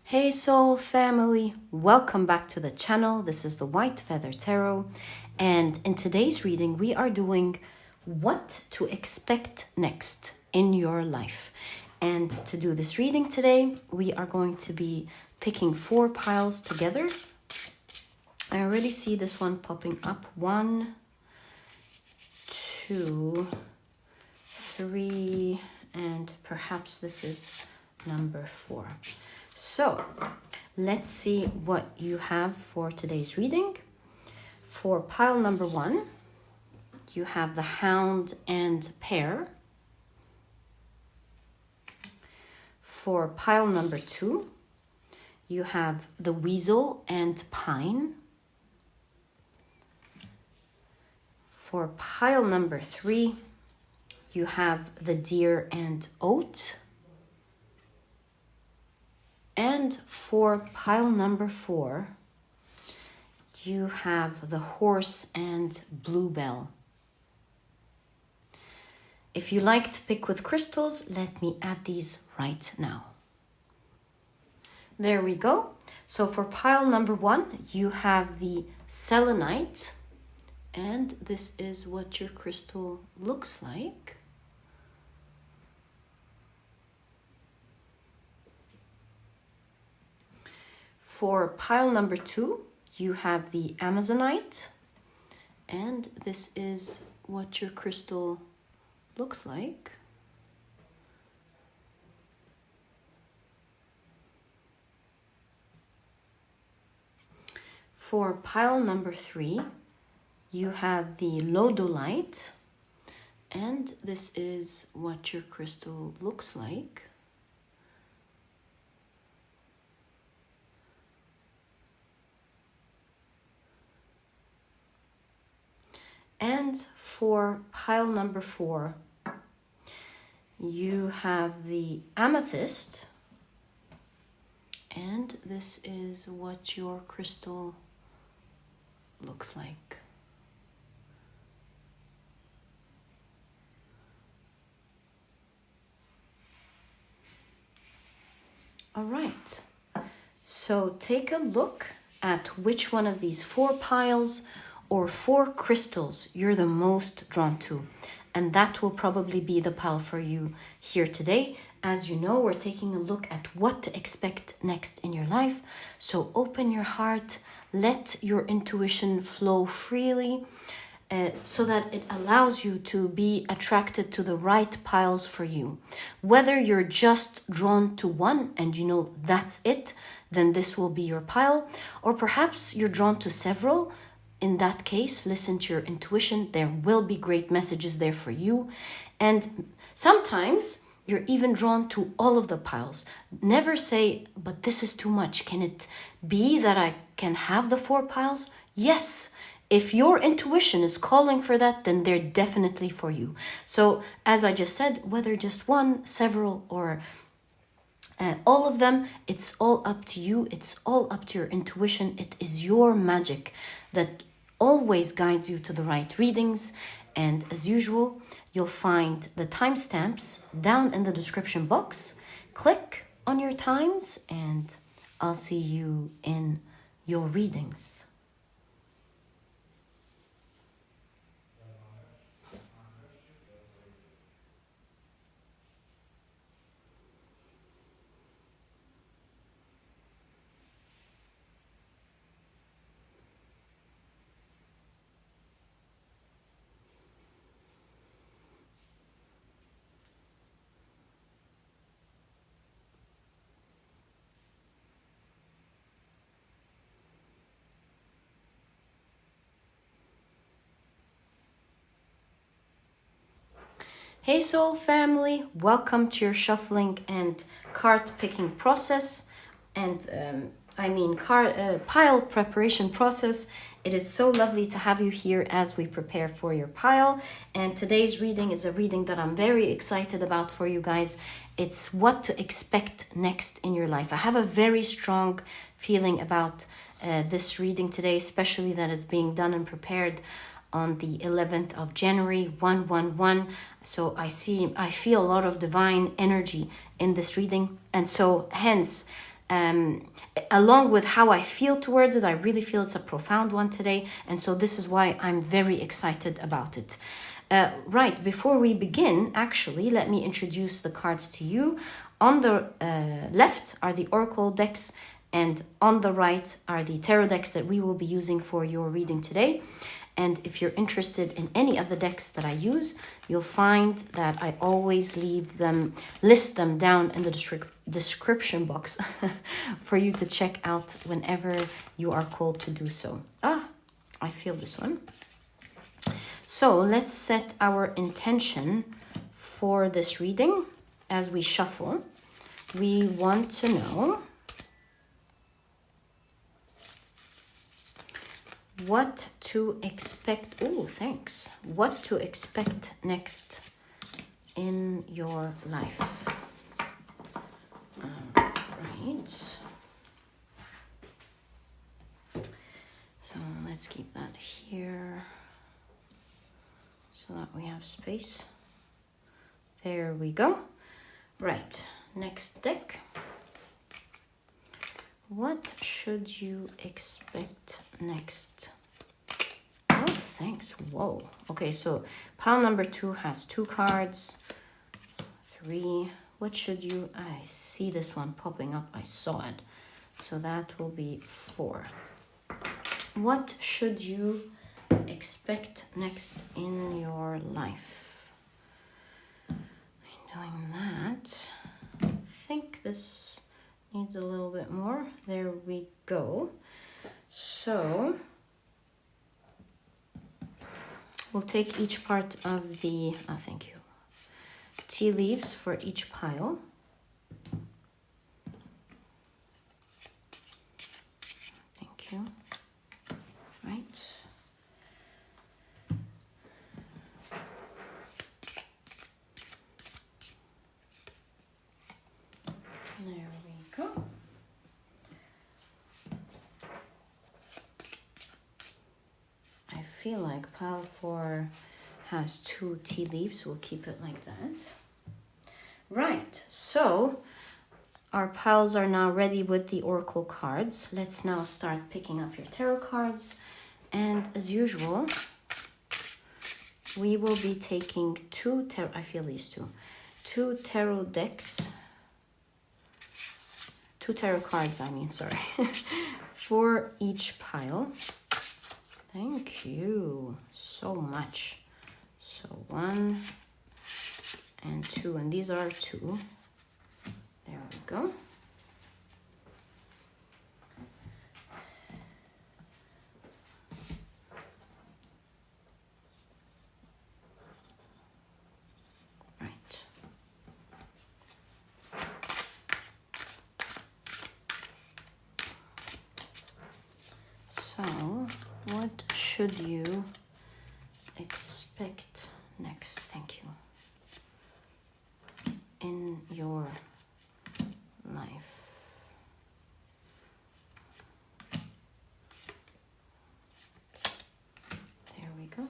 Hey soul family, welcome back to the channel. This is the White Feather Tarot, and in today's reading we are doing what to expect next in your life. And to do this reading today, we are going to be picking 4 piles together. I already see this one popping up. 1, 2, 3, and perhaps this is number 4. So let's see what you have for today's reading. For pile number 1, you have the Hound and Pear. For pile number 2, you have the Weasel and Pine. For pile number 3, you have the Deer and Oat. And for pile number 4, you have the Horse and Bluebell. If you like to pick with crystals, let me add these right now. There we go. So for pile number 1, you have the Selenite. And this is what your crystal looks like. For pile number 2, you have the Amazonite, and this is what your crystal looks like. For pile number 3, you have the Lodolite, and this is what your crystal looks like. And for pile number 4, you have the Amethyst, and this is what your crystal looks like. All right, so take a look at which one of these 4 piles or 4 crystals you're the most drawn to, and that will probably be the pile for you here today. As you know, we're taking a look at what to expect next in your life, so open your heart, let your intuition flow freely, so that it allows you to be attracted to the right piles for you. Whether you're just drawn to one and you know that's it, then this will be your pile, or perhaps you're drawn to several. In that case, listen to your intuition. There will be great messages there for you. And sometimes you're even drawn to all of the piles. Never say, but this is too much. Can it be that I can have the 4 piles? Yes. If your intuition is calling for that, then they're definitely for you. So as I just said, whether just one, several, or all of them, it's all up to you. It's all up to your intuition. It is your magic that always guides you to the right readings. And as usual, you'll find the timestamps down in the description box. Click on your times and I'll see you in your readings. Hey soul family, welcome to your shuffling and card picking process, and pile preparation process. It is so lovely to have you here as we prepare for your pile. And today's reading is a reading that I'm very excited about for you guys. It's what to expect next in your life. I have a very strong feeling about this reading today, especially that it's being done and prepared on the 11th of January, 111. So I feel a lot of divine energy in this reading. And so hence, along with how I feel towards it. I really feel it's a profound one today, and so this is why I'm very excited about it. Right, before we begin, actually, let me introduce the cards to you. On the left are the Oracle decks, and on the right are the tarot decks that we will be using for your reading today. And if you're interested in any of the decks that I use, you'll find that I always list them down in the description box for you to check out whenever you are called to do so. I feel this one. So let's set our intention for this reading as we shuffle. We want to know what to expect. Oh, thanks. What to expect next in your life. Right. So let's keep that here so that we have space. There we go. Right. Next deck. What should you expect next? Oh, thanks. Whoa. Okay, so pile number 2 has 2 cards. 3. What should you... I see this one popping up. I saw it. So that will be 4. What should you expect next in your life? In doing that, I think this needs a little bit more. There we go. So we'll take each part of the, thank you, tea leaves for each pile. Thank you. Right. There we go. I feel like pile 4 has 2 tea leaves. We'll keep it like that. Right, so our piles are now ready with the oracle cards. Let's now start picking up your tarot cards. And as usual, we will be taking 2 tarot, I feel these 2 tarot decks. 2 tarot cards, sorry, for each pile. Thank you so much. So 1 and 2, and these are 2. There we go. So, what should you expect next? Thank you. In your life. There we go.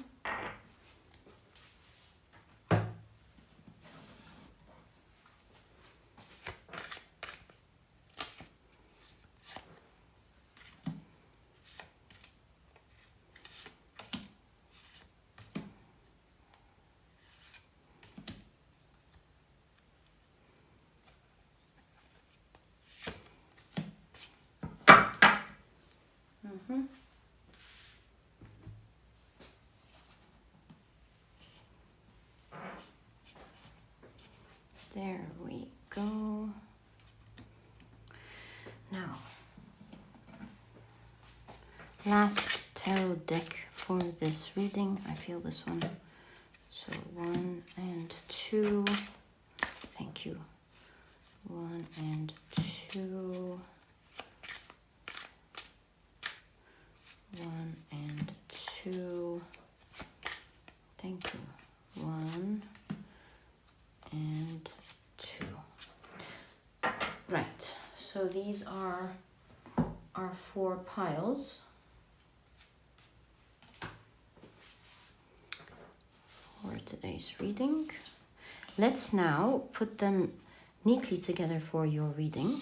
There we go. Now, last tarot deck for this reading. I feel this one. So 1 and 2. Thank you. 1 and 2. 1 and 2. Thank you. 1 and 2. Right, so these are our 4 piles for today's reading. Let's now put them neatly together for your reading.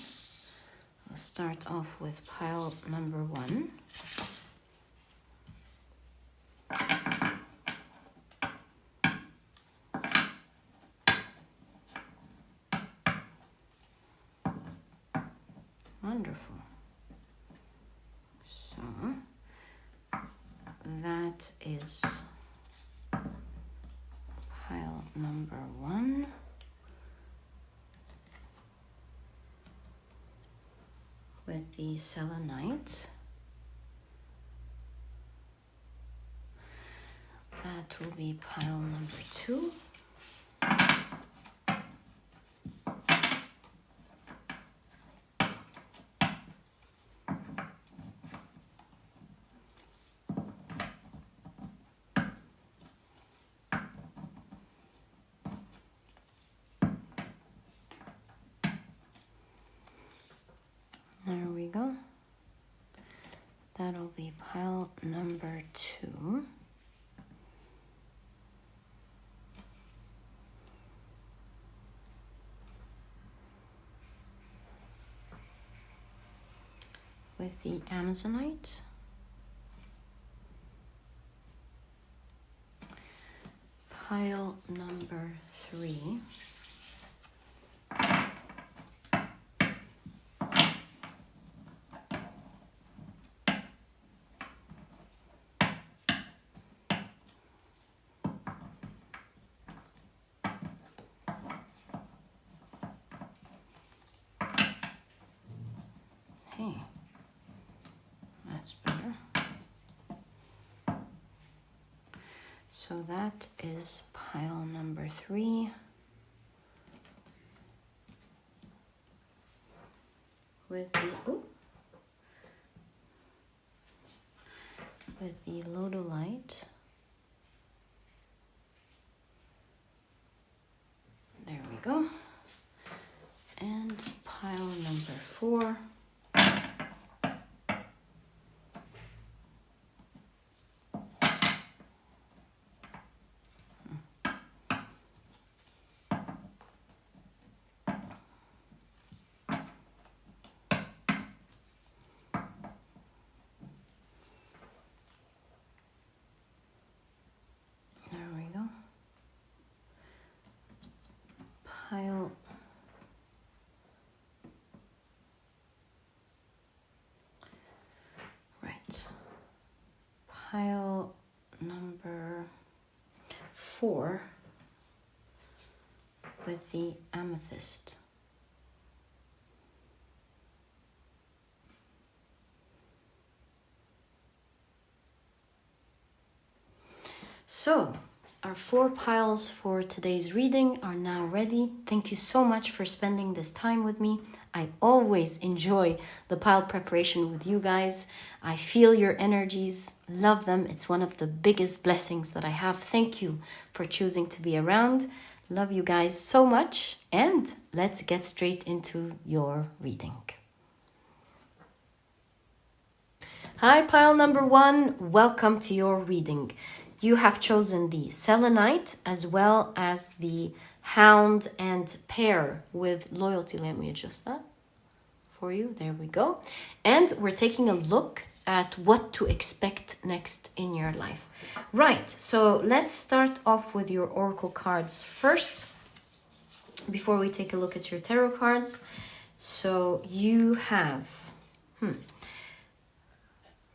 start off with pile number 1. Wonderful. So that is pile number 1. With the selenite. That will be pile number 2. There we go. That'll be pile number 2. With the Amazonite. Pile number 3. Hey, that's better. So that is pile number 3. With the Lodolite. There we go. And pile number 4. Pile pile number 4 with the amethyst. So our 4 piles for today's reading are now ready. Thank you so much for spending this time with me. I always enjoy the pile preparation with you guys. I feel your energies, love them. It's one of the biggest blessings that I have. Thank you for choosing to be around. Love you guys so much, and let's get straight into your reading. Hi, pile number 1. Welcome to your reading. You have chosen the selenite as well as the hound and pear with loyalty. Let me adjust that for you. There we go. And we're taking a look at what to expect next in your life. Right, so let's start off with your oracle cards first before we take a look at your tarot cards. So you have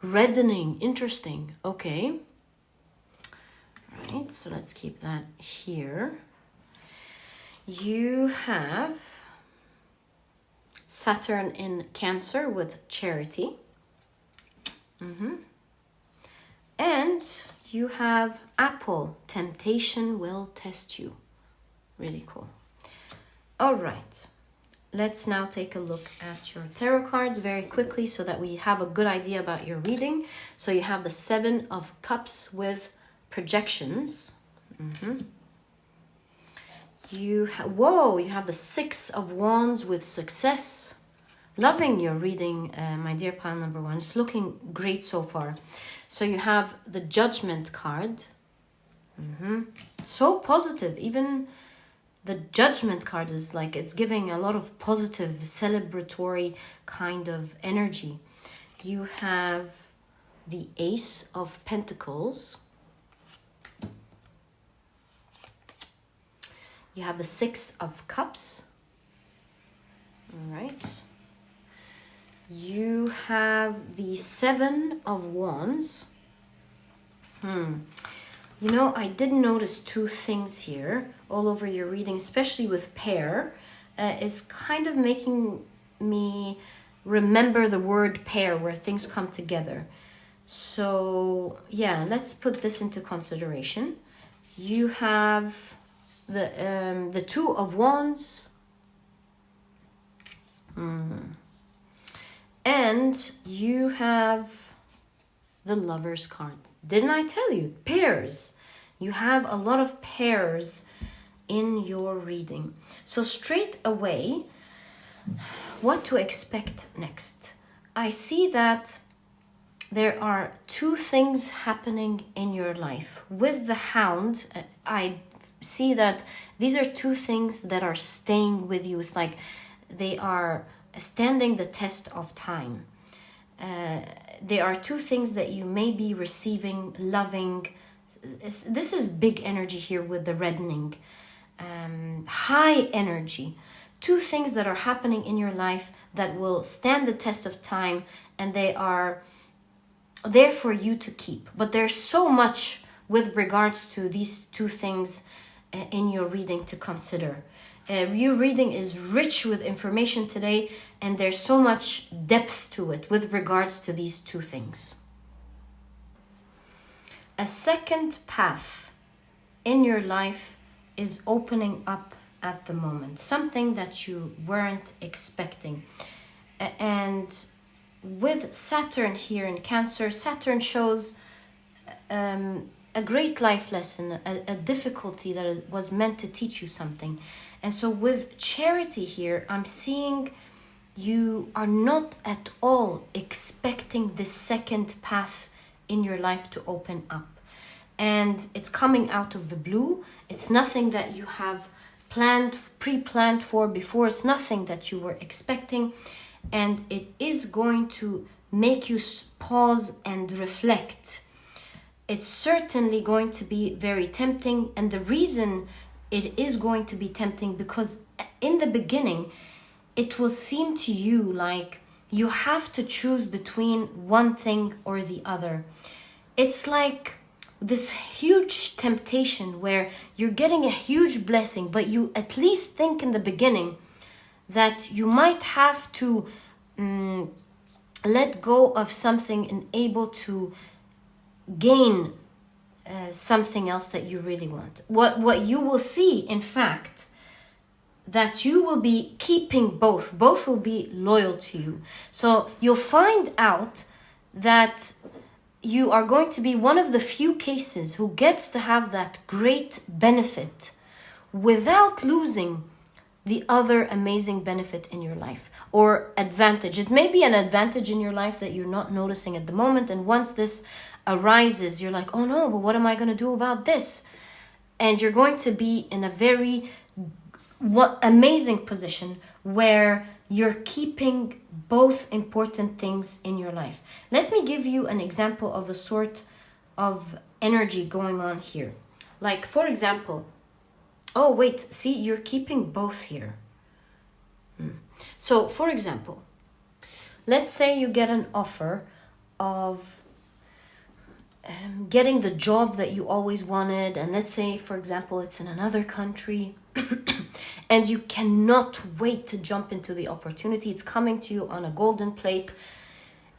reddening, interesting. Okay. Right, so let's keep that here. You have Saturn in Cancer with charity. And you have Apple, temptation will test you. Really cool. All right, let's now take a look at your tarot cards very quickly so that we have a good idea about your reading. So you have the 7 of Cups with projections. You have the 6 of Wands with success. Loving your reading, my dear pile number 1. It's looking great so far. So you have the Judgment card. So positive. Even the Judgment card is like, it's giving a lot of positive, celebratory kind of energy. You have the Ace of Pentacles. You have the Six of Cups. All right. You have the Seven of Wands. You know, I did notice two things here all over your reading, especially with pair. Is kind of making me remember the word pair, where things come together. So yeah, let's put this into consideration. You have the Two of Wands. And you have the Lover's card. Didn't I tell you? Pairs. You have a lot of pairs in your reading. So straight away, what to expect next? I see that there are two things happening in your life. With the Hound, I see that these are two things that are staying with you. It's like they are standing the test of time. There are two things that you may be receiving, loving. This is big energy here with the reddening. High energy. Two things that are happening in your life that will stand the test of time, and they are there for you to keep. But there's so much with regards to these two things in your reading to consider. Your reading is rich with information today, and there's so much depth to it with regards to these two things. A second path in your life is opening up at the moment, something that you weren't expecting. And with Saturn here in Cancer, Saturn shows a great life lesson, a difficulty that it was meant to teach you something. And so with Charity here, I'm seeing you are not at all expecting this second path in your life to open up. And it's coming out of the blue. It's nothing that you have pre-planned for before. It's nothing that you were expecting. And it is going to make you pause and reflect. It's certainly going to be very tempting. And the reason it is going to be tempting, because in the beginning, it will seem to you like you have to choose between one thing or the other. It's like this huge temptation where you're getting a huge blessing, but you at least think in the beginning that you might have to let go of something and able to gain something else that you really want. What you will see, in fact, that you will be keeping both will be loyal to you. So you'll find out that you are going to be one of the few cases who gets to have that great benefit without losing the other amazing benefit in your life or advantage. It may be an advantage in your life that you're not noticing at the moment, and once this arises, you're like, oh no, but what am I going to do about this? And you're going to be in a very amazing position where you're keeping both important things in your life. Let me give you an example of the sort of energy going on here. Like, for example, oh wait, see, you're keeping both here. So, for example, let's say you get an offer of getting the job that you always wanted, and let's say, for example, it's in another country, and you cannot wait to jump into the opportunity. It's coming to you on a golden plate,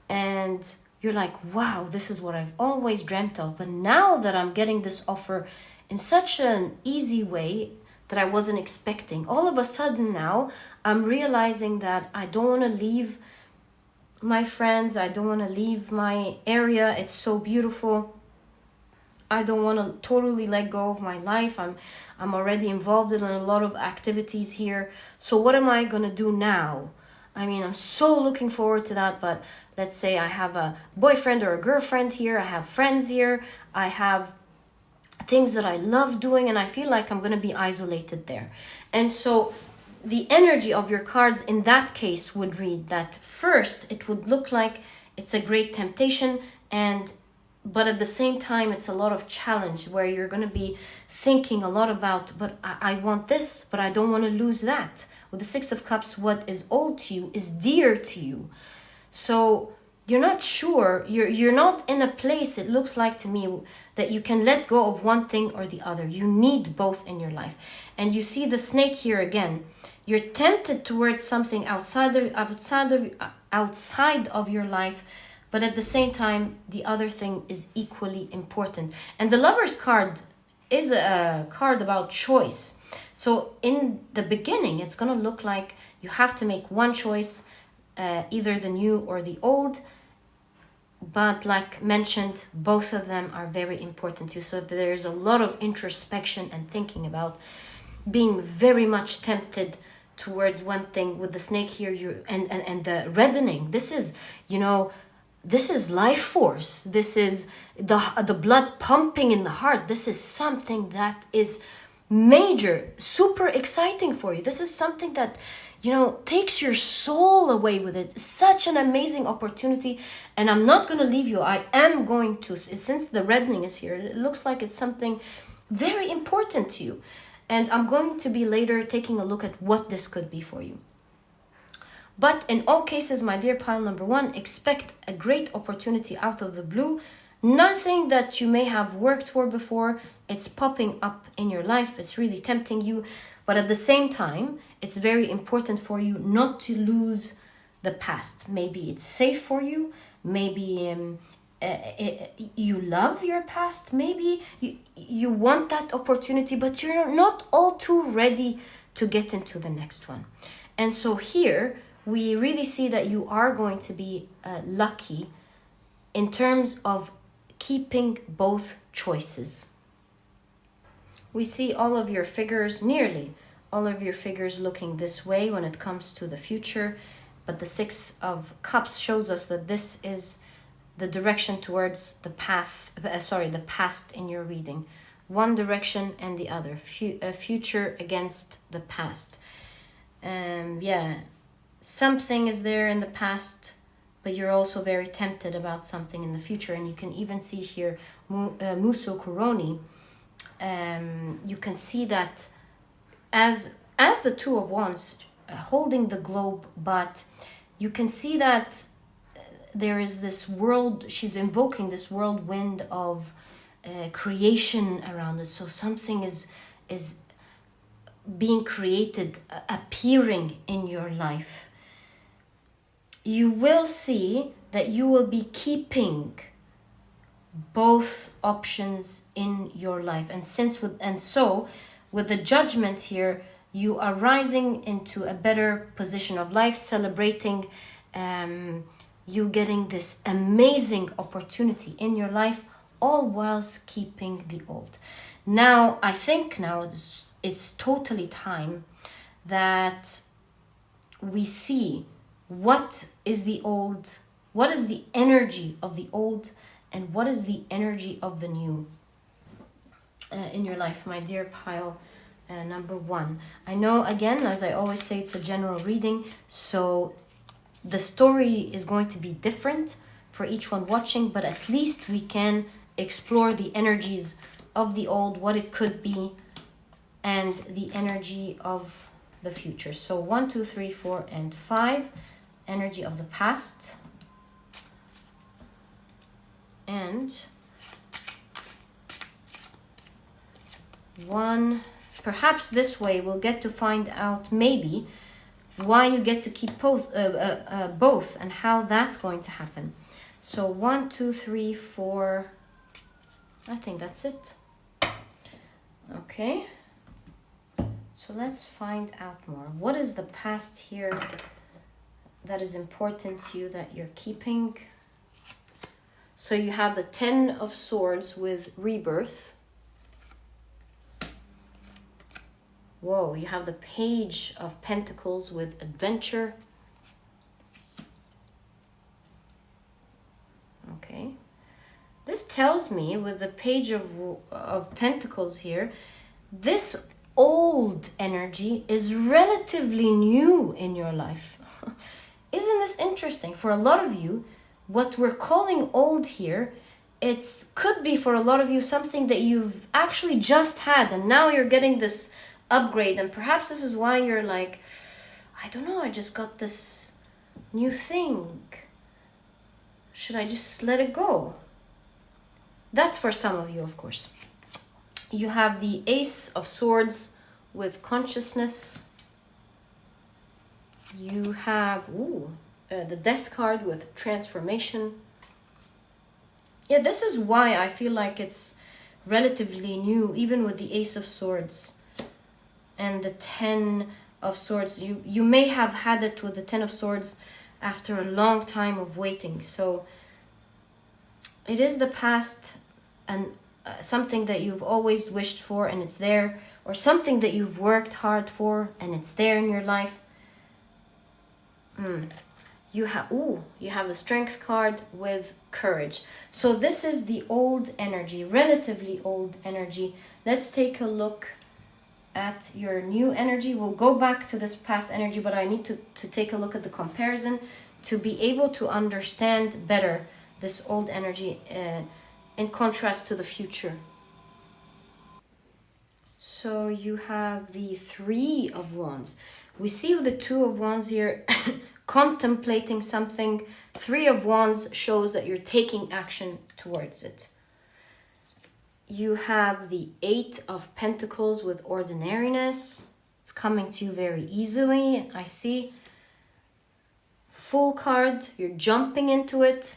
and you're like, wow, this is what I've always dreamt of. But now that I'm getting this offer in such an easy way that I wasn't expecting, all of a sudden now I'm realizing that I don't want to leave my friends, I don't want to leave my area, it's so beautiful. I don't want to totally let go of my life. I'm already involved in a lot of activities here. So what am I going to do now? I mean, I'm so looking forward to that, but let's say I have a boyfriend or a girlfriend here, I have friends here, I have things that I love doing, and I feel like I'm going to be isolated there. And so the energy of your cards in that case would read that first it would look like it's a great temptation, but at the same time it's a lot of challenge, where you're going to be thinking a lot about, but I want this, but I don't want to lose that. With the Six of Cups, what is old to you is dear to you. So you're not sure, you're not in a place, it looks like to me, that you can let go of one thing or the other. You need both in your life. And you see the snake here again. You're tempted towards something outside of your life, but at the same time, the other thing is equally important. And the Lover's card is a card about choice. So in the beginning, it's going to look like you have to make one choice, either the new or the old. But like mentioned, both of them are very important to you. So there's a lot of introspection and thinking about being very much tempted towards one thing. With the snake here, and the reddening. This is, this is life force. This is the blood pumping in the heart. This is something that is major, super exciting for you. This is something that, takes your soul away with it. Such an amazing opportunity. And I'm not going to leave you. I am going to, since the reddening is here, it looks like it's something very important to you. And I'm going to be later taking a look at what this could be for you. But in all cases, my dear pile number 1, expect a great opportunity out of the blue. Nothing that you may have worked for before. It's popping up in your life. It's really tempting you. But at the same time, it's very important for you not to lose the past. Maybe it's safe for you. Maybe you love your past. Maybe you want that opportunity, but you're not all too ready to get into the next one. And so here, we really see that you are going to be lucky in terms of keeping both choices. We see all of your figures, nearly all of your figures, looking this way when it comes to the future. But the Six of Cups shows us that this is the direction towards the the past in your reading. One direction and the other. Future against the past. Something is there in the past, but you're also very tempted about something in the future. And you can even see here Muso Kuroni. You can see that as the Two of Wands holding the globe, but you can see that there is this world, she's invoking this whirlwind of creation around it. So something is being created, appearing in your life. You will see that you will be keeping both options in your life. And so with the Judgment here, you are rising into a better position of life, celebrating you getting this amazing opportunity in your life, all whilst keeping the old. Now, I think it's totally time that we see what is the old, what is the energy of the old, and what is the energy of the new in your life, my dear pile number 1. I know, again, as I always say, it's a general reading, so the story is going to be different for each one watching, but at least we can explore the energies of the old, what it could be, and the energy of the future. So 1, 2, 3, 4, and 5, energy of the past. And 1, perhaps this way we'll get to find out maybe why you get to keep both and how that's going to happen. So 1, 2, 3, 4, I think that's it. Okay, so let's find out more. What is the past here that is important to you that you're keeping? So you have the 10 of Swords with rebirth. Whoa, you have the Page of Pentacles with adventure. Okay. this tells me, with the Page of Pentacles here, this old energy is relatively new in your life. Isn't this interesting? For a lot of you, what we're calling old here, it could be for a lot of you something that you've actually just had, and now you're getting this upgrade, and perhaps this is why you're like, I don't know, I just got this new thing. Should I just let it go? That's for some of you, of course. You have the Ace of Swords with consciousness. You have the Death card with transformation. Yeah, this is why I feel like it's relatively new, even with the Ace of Swords and the 10 of Swords. You may have had it with the 10 of Swords after a long time of waiting. So it is the past, and something that you've always wished for and it's there, or something that you've worked hard for and it's there in your life. You have the Strength card with courage. So this is the old energy, relatively old energy. Let's take a look at your new energy. We'll go back to this past energy, but I need to take a look at the comparison to be able to understand better this old energy in contrast to the future. So you have the Three of Wands. We see the Two of Wands here contemplating something. Three of Wands shows that you're taking action towards it. You have the Eight of Pentacles with ordinariness. It's coming to you very easily, I see. Full card, you're jumping into it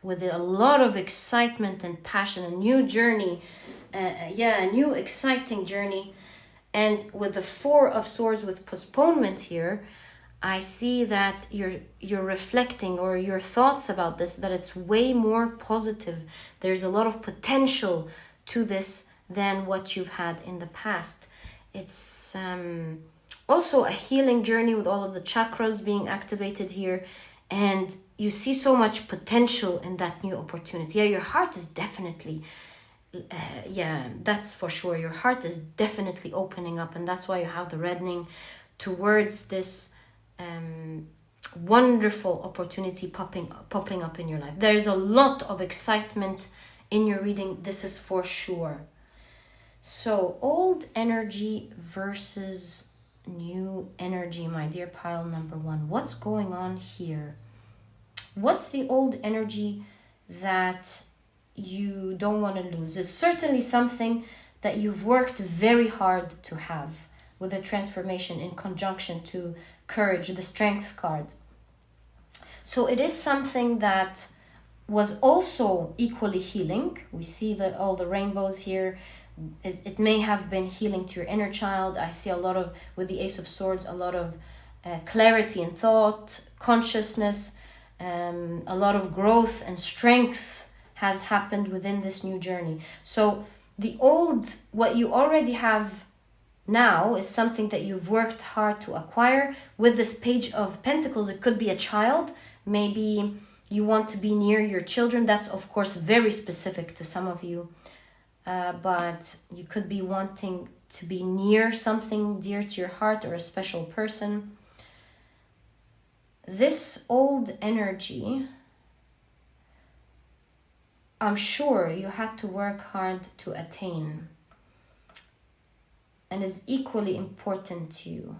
with a lot of excitement and passion, a new journey. A new exciting journey. And with the Four of Swords with postponement here, I see that you're reflecting, or your thoughts about this, that it's way more positive. There's a lot of potential to this than what you've had in the past. It's also a healing journey with all of the chakras being activated here, and you see so much potential in that new opportunity. Yeah, your heart is definitely that's for sure. Your heart is definitely opening up, and that's why you have the reddening towards this wonderful opportunity popping up in your life. There is a lot of excitement in your reading. This is for sure. So old energy versus new energy, my dear pile number one. What's going on here? What's the old energy that you don't want to lose? It's certainly something that you've worked very hard to have, with a transformation in conjunction to courage, the Strength card. So it is something that was also equally healing. We see that all the rainbows here. It may have been healing to your inner child. I see a lot of, with the Ace of Swords, a lot of clarity in thought, consciousness, a lot of growth and strength has happened within this new journey. So the old, what you already have now, is something that you've worked hard to acquire. With this Page of Pentacles, it could be a child. Maybe you want to be near your children. That's of course very specific to some of you. But you could be wanting to be near something dear to your heart, or a special person. This old energy, I'm sure you had to work hard to attain, and is equally important to you.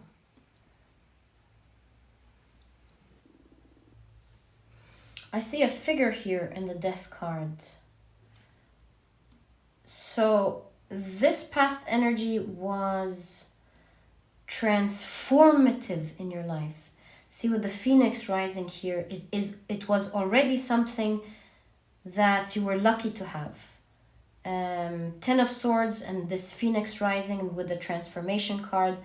I see a figure here in the Death card. So this past energy was transformative in your life. See, with the Phoenix rising here, it was already something that you were lucky to have. 10 of Swords and this Phoenix rising with the transformation card.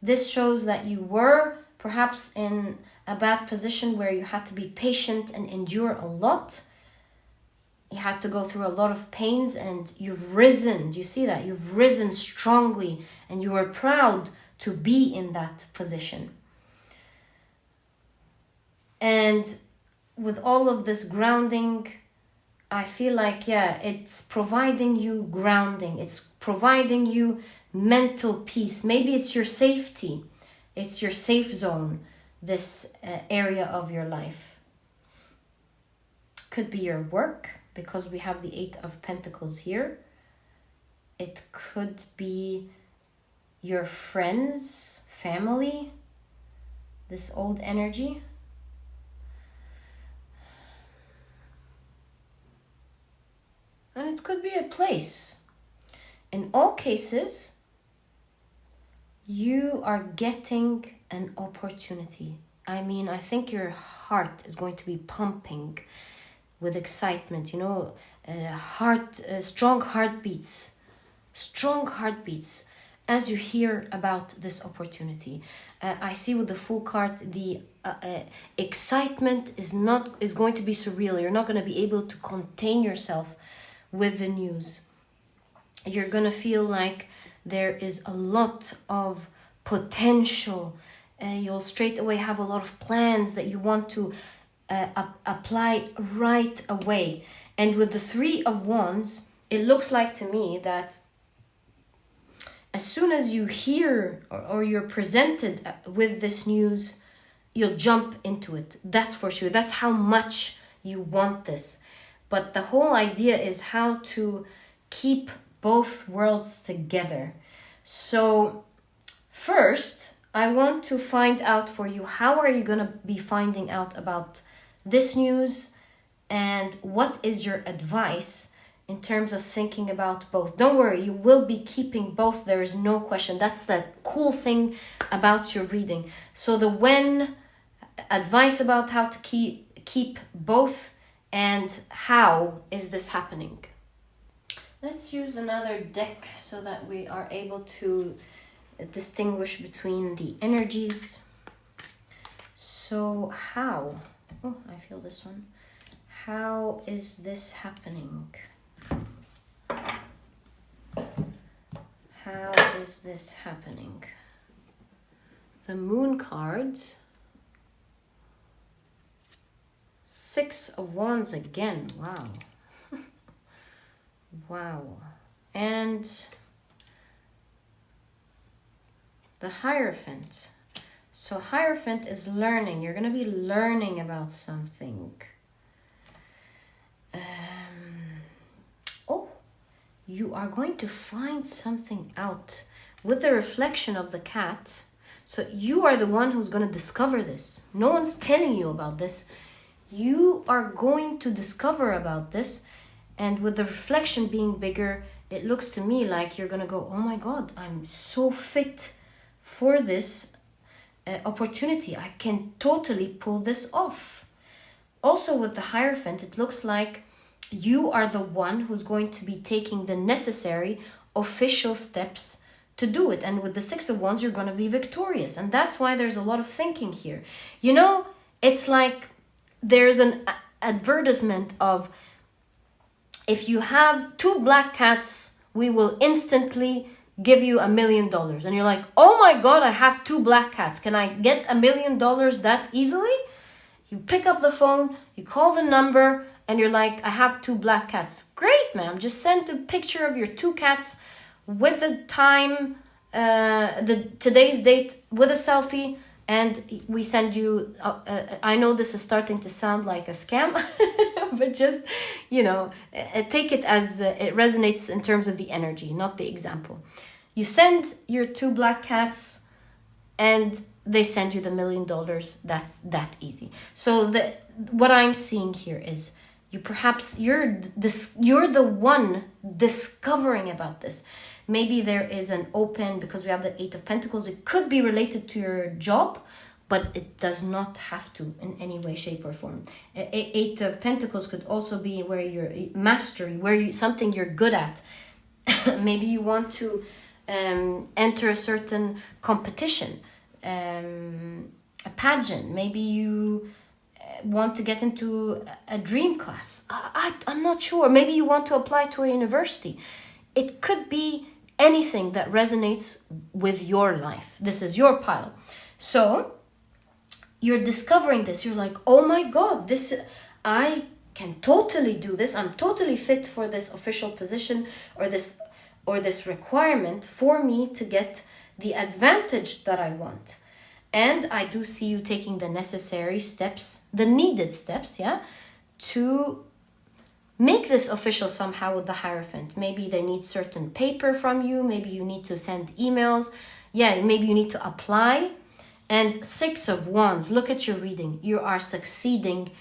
This shows that you were perhaps in a bad position where you had to be patient and endure a lot. You had to go through a lot of pains, and you've risen. Do you see that? You've risen strongly, and you are proud to be in that position. And with all of this grounding, I feel like, yeah, it's providing you grounding. It's providing you mental peace. Maybe it's your safety. It's your safe zone, this area of your life. Could be your work, because we have the Eight of Pentacles here. It could be your friends, family, this old energy. And it could be a place. In all cases, you are getting an opportunity. I mean, I think your heart is going to be pumping with excitement, you know, strong heartbeats as you hear about this opportunity. I see with the Fool card, the excitement is going to be surreal. You're not going to be able to contain yourself with the news. You're going to feel like there is a lot of potential. You'll straight away have a lot of plans that you want to apply right away. And with the Three of Wands, it looks like to me that as soon as you hear or you're presented with this news, you'll jump into it. That's for sure. That's how much you want this. But the whole idea is how to keep both worlds together. So first, I want to find out for you, how are you going to be finding out about this news, and what is your advice in terms of thinking about both? Don't worry, you will be keeping both. There is no question. That's the cool thing about your reading. So the when, advice about how to keep both, and how is this happening. Let's use another deck so that we are able to distinguish between the energies. So how? Oh, I feel this one. How is this happening? How is this happening? The Moon cards. Six of Wands again. Wow. Wow. And the Hierophant. So Hierophant is learning. You're going to be learning about something. Oh, you are going to find something out with the reflection of the cat. So you are the one who's going to discover this. No one's telling you about this. You are going to discover about this. And with the reflection being bigger, it looks to me like you're going to go, oh my God, I'm so fit for this opportunity. I can totally pull this off. Also with the Hierophant, it looks like you are the one who's going to be taking the necessary official steps to do it. And with the Six of Wands, you're going to be victorious. And that's why there's a lot of thinking here. You know, it's like there's an advertisement of, if you have 2 black cats, we will instantly give you $1 million. And you're like, oh my God, I have 2 black cats. Can I get $1 million that easily? You pick up the phone, you call the number, and you're like, I have 2 black cats. Great, ma'am. Just send a picture of your 2 cats with the time, today's date, with a selfie, and we send you, I know this is starting to sound like a scam, but just, you know, take it as it resonates in terms of the energy, not the example. You send your 2 black cats and they send you the $1 million. That's that easy. So what I'm seeing here is you're the one discovering about this. Maybe there is an open, because we have the Eight of Pentacles, it could be related to your job, but it does not have to in any way, shape, or form. Eight of Pentacles could also be where you're mastery, something you're good at. Maybe you want to enter a certain competition, a pageant. Maybe you want to get into a dream class. I'm not sure. Maybe you want to apply to a university. It could be anything that resonates with your life. This is your pile. So you're discovering this. You're like, oh my God, I can totally do this. I'm totally fit for this official position or this requirement for me to get the advantage that I want. And I do see you taking the necessary steps, the needed steps, to make this official somehow with the Hierophant. Maybe they need certain paper from you. Maybe you need to send emails. Maybe you need to apply. And 6 of Wands, look at your reading. You are succeeding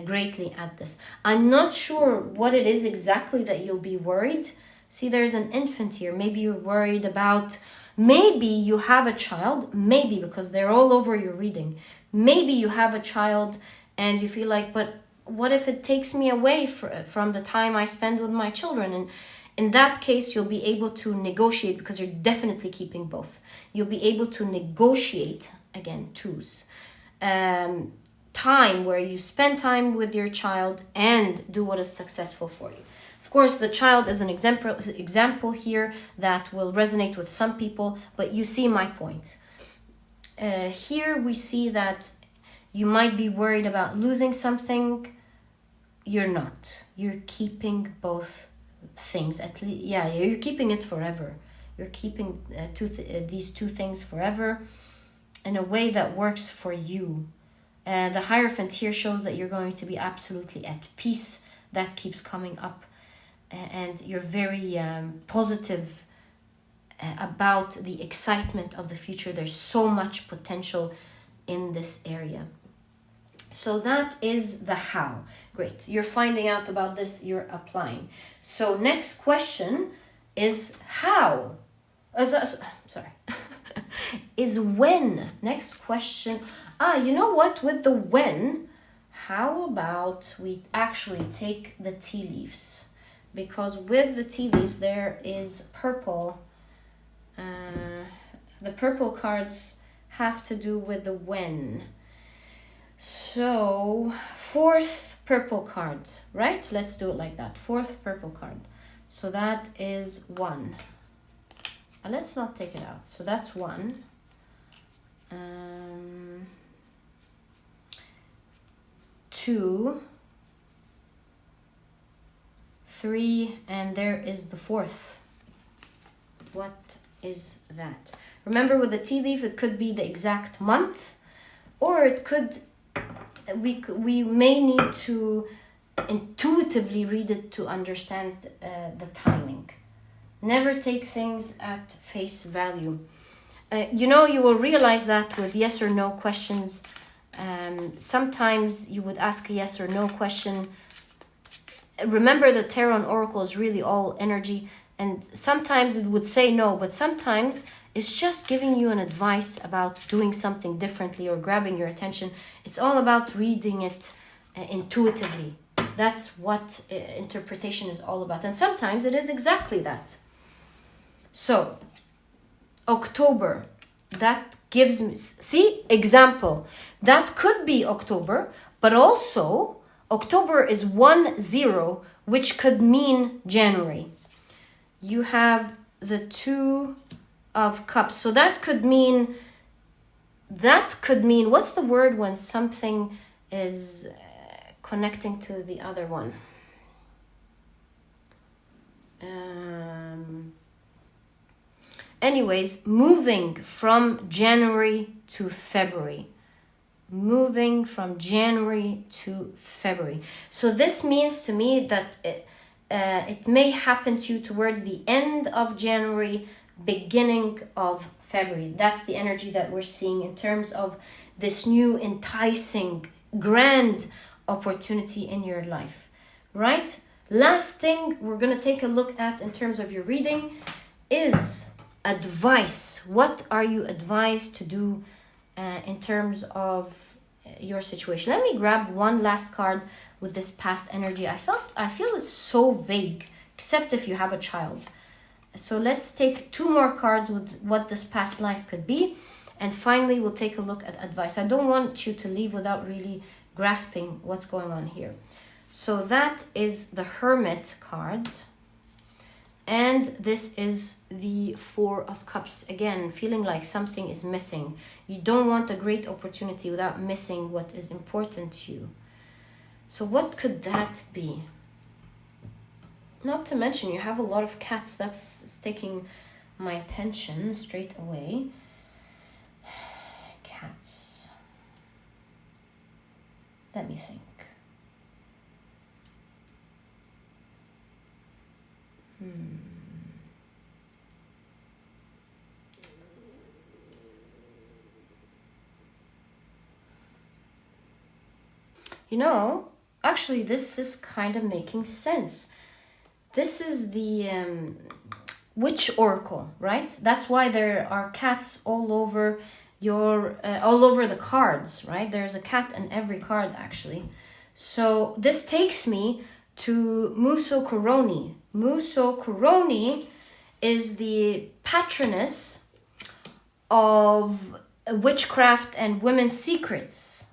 greatly at this. I'm not sure what it is exactly that you'll be worried. See, there's an infant here. Maybe you're worried about, maybe you have a child, maybe, because they're all over your reading. Maybe you have a child and you feel like, but what if it takes me away from the time I spend with my children? And in that case, you'll be able to negotiate, because you're definitely keeping both. You'll be able to negotiate, again, 2s, time where you spend time with your child and do what is successful for you. Of course, the child is an example here that will resonate with some people, but you see my point. Here we see that you might be worried about losing something. You're not. You're keeping both things. At least, you're keeping it forever. You're keeping these 2 things forever in a way that works for you. The Hierophant here shows that you're going to be absolutely at peace. That keeps coming up. And you're very positive about the excitement of the future. There's so much potential in this area. So that is the how. Great. You're finding out about this. You're applying. So next question is how. Sorry. Is when. Next question. You know what? With the when, how about we actually take the tea leaves? Because with the tea leaves, there is purple. The purple cards have to do with the when. So, 4th purple card, right? Let's do it like that. 4th purple card. So that is 1. And let's not take it out. So that's 1. 2, 3, and there is the 4th. What is that? Remember, with the tea leaf, it could be the exact month, or it could, we may need to intuitively read it to understand the timing. Never take things at face value. You will realize that with yes or no questions. Sometimes you would ask a yes or no question. Remember, the tarot and oracle is really all energy, and sometimes it would say no, but sometimes it's just giving you an advice about doing something differently or grabbing your attention. It's all about reading it intuitively. That's what interpretation is all about, and sometimes it is exactly that. So October, that gives me, see, example, that could be October, but also October is 1-0, which could mean January. You have the 2 of Cups. So that could mean, what's the word when something is connecting to the other one? Anyways, moving from January to February. Moving from January to February. So this means to me that it may happen to you towards the end of January, beginning of February. That's the energy that we're seeing in terms of this new enticing, grand opportunity in your life, right? Last thing we're going to take a look at in terms of your reading is advice. What are you advised to do in terms of your situation? Let me grab one last card with this past energy. I feel it's so vague, except if you have a child. So let's take 2 more cards with what this past life could be, and finally we'll take a look at advice. I don't want you to leave without really grasping what's going on here. So that is the Hermit card, and this is the 4 of Cups. Again, feeling like something is missing. You don't want a great opportunity without missing what is important to you. So what could that be? Not to mention you have a lot of cats. That's taking my attention straight away. Cats. Let me think. You know, actually this is kind of making sense. This is the witch oracle, right? That's why there are cats all over all over the cards, right? There's a cat in every card actually. So this takes me to Muso Coroni. Muso Coroni is the patroness of witchcraft and women's secrets.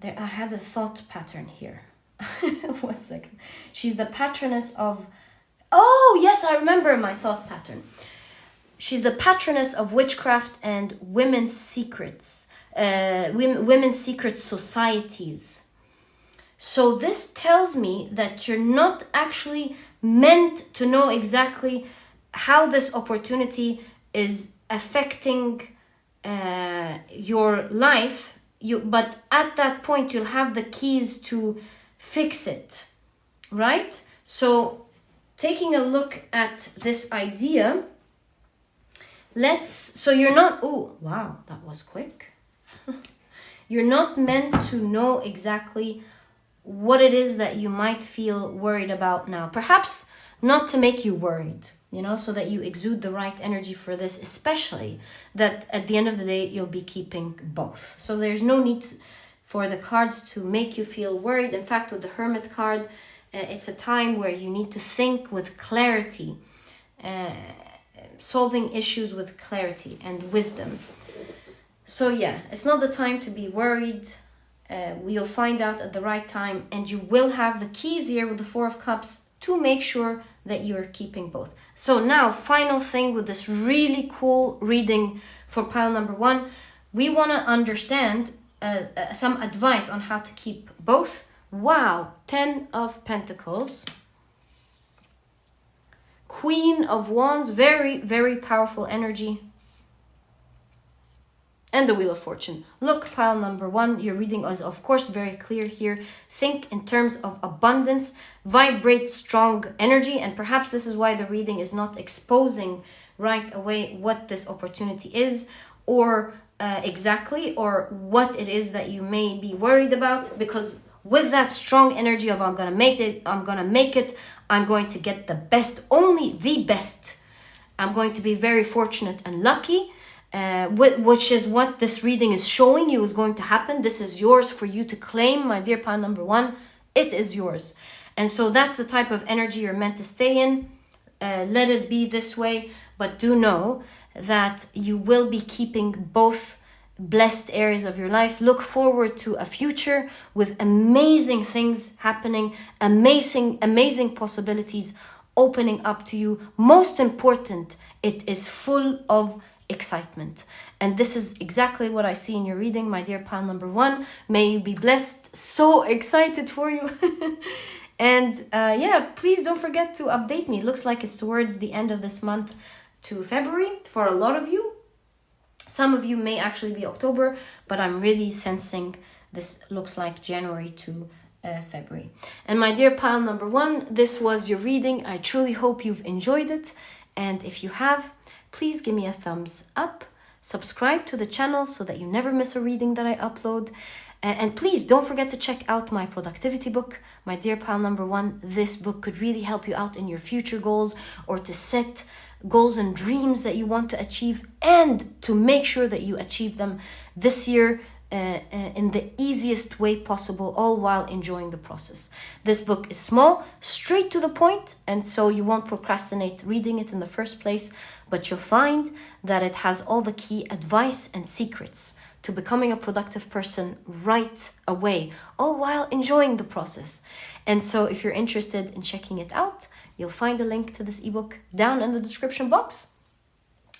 There, I had a thought pattern here. 1 second. She's the patroness of... Oh, yes, I remember my thought pattern. She's the patroness of witchcraft and women's secrets. Women's secret societies. So this tells me that you're not actually meant to know exactly how this opportunity is affecting your life. But at that point, you'll have the keys to fix it, right? So taking a look at this idea, so you're not, oh, wow, that was quick. You're not meant to know exactly what it is that you might feel worried about now. Perhaps not to make you worried, you know, so that you exude the right energy for this, especially that at the end of the day, you'll be keeping both. So there's no need for the cards to make you feel worried. In fact, with the Hermit card, it's a time where you need to think with clarity, solving issues with clarity and wisdom. So yeah, it's not the time to be worried. You'll find out at the right time, and you will have the keys here with the Four of Cups to make sure that you're keeping both. So now, final thing with this really cool reading for pile number 1, we want to understand some advice on how to keep both. Wow, 10 of Pentacles. Queen of Wands, very, very powerful energy. And the Wheel of Fortune. Look, pile number 1, your reading is of course very clear here. Think in terms of abundance, vibrate strong energy, and perhaps this is why the reading is not exposing right away what this opportunity is, or exactly, or what it is that you may be worried about, because with that strong energy of I'm gonna make it, I'm going to get the best, only the best. I'm going to be very fortunate and lucky. Which is what this reading is showing you is going to happen. This is yours for you to claim, my dear pile number 1. It is yours. And so that's the type of energy you're meant to stay in. Let it be this way. But do know that you will be keeping both blessed areas of your life. Look forward to a future with amazing things happening, amazing possibilities opening up to you. Most important, it is full of excitement. And this is exactly what I see in your reading, my dear pile number 1. May you be blessed. So excited for you. And yeah, please don't forget to update me. It looks like it's towards the end of this month to February for a lot of you. Some of you may actually be October, but I'm really sensing this looks like January to February. And my dear pile number 1, this was your reading. I truly hope you've enjoyed it. And if you have, please give me a thumbs up, subscribe to the channel so that you never miss a reading that I upload. And please don't forget to check out my productivity book, my dear pile number 1. This book could really help you out in your future goals, or to set goals and dreams that you want to achieve, and to make sure that you achieve them this year in the easiest way possible, all while enjoying the process. This book is small, straight to the point, and so you won't procrastinate reading it in the first place, but you'll find that it has all the key advice and secrets to becoming a productive person right away, all while enjoying the process. And so if you're interested in checking it out, you'll find a link to this ebook down in the description box.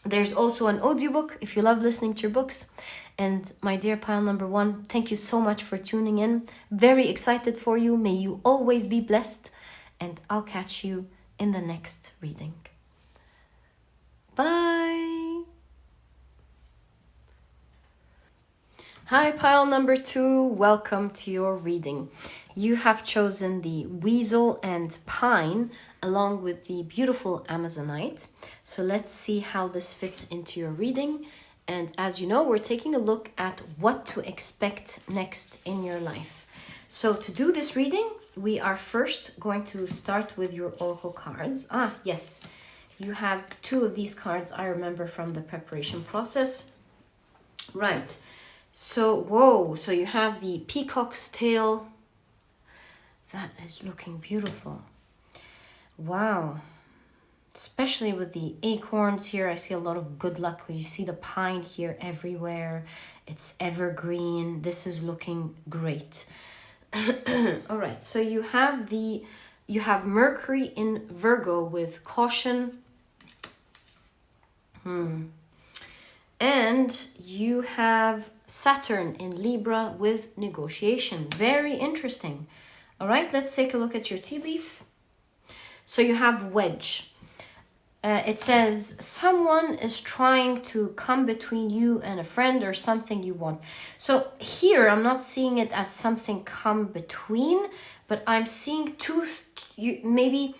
There's also an audiobook if you love listening to your books. And my dear pile number 1, thank you so much for tuning in. Very excited for you. May you always be blessed. And I'll catch you in the next reading. Bye. Hi, pile number 2. Welcome to your reading. You have chosen the Weasel and Pine along with the beautiful Amazonite. So let's see how this fits into your reading. And as you know, we're taking a look at what to expect next in your life. So to do this reading, we are first going to start with your oracle cards. Yes, you have 2 of these cards I remember from the preparation process. Right. So, whoa, so you have the peacock's tail. That is looking beautiful. Wow. Especially with the acorns here, I see a lot of good luck. You see the pine here everywhere. It's evergreen. This is looking great. All right, so you have Mercury in Virgo with caution. And you have Saturn in Libra with negotiation. Very interesting. All right, let's take a look at your tea leaf. So you have Wedge. It says, someone is trying to come between you and a friend or something you want. So here, I'm not seeing it as something come between, but I'm seeing maybe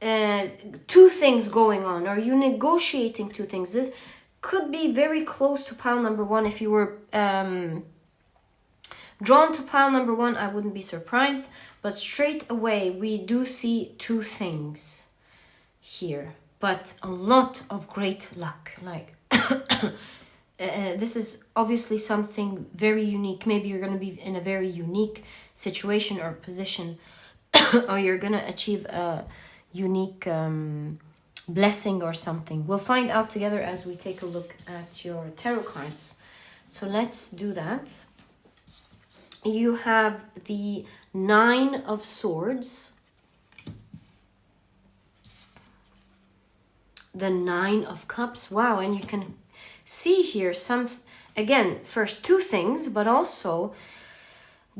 2 things going on. Are you negotiating 2 things? This could be very close to pile number 1. If you were drawn to pile number 1, I wouldn't be surprised. But straight away, we do see 2 things here, but a lot of great luck. Like this is obviously something very unique. Maybe you're going to be in a very unique situation or position, or you're going to achieve a unique blessing or something. We'll find out together as we take a look at your tarot cards. So let's do that. You have the 9 of Swords, the 9 of Cups. Wow, and you can see here again, first 2 things, but also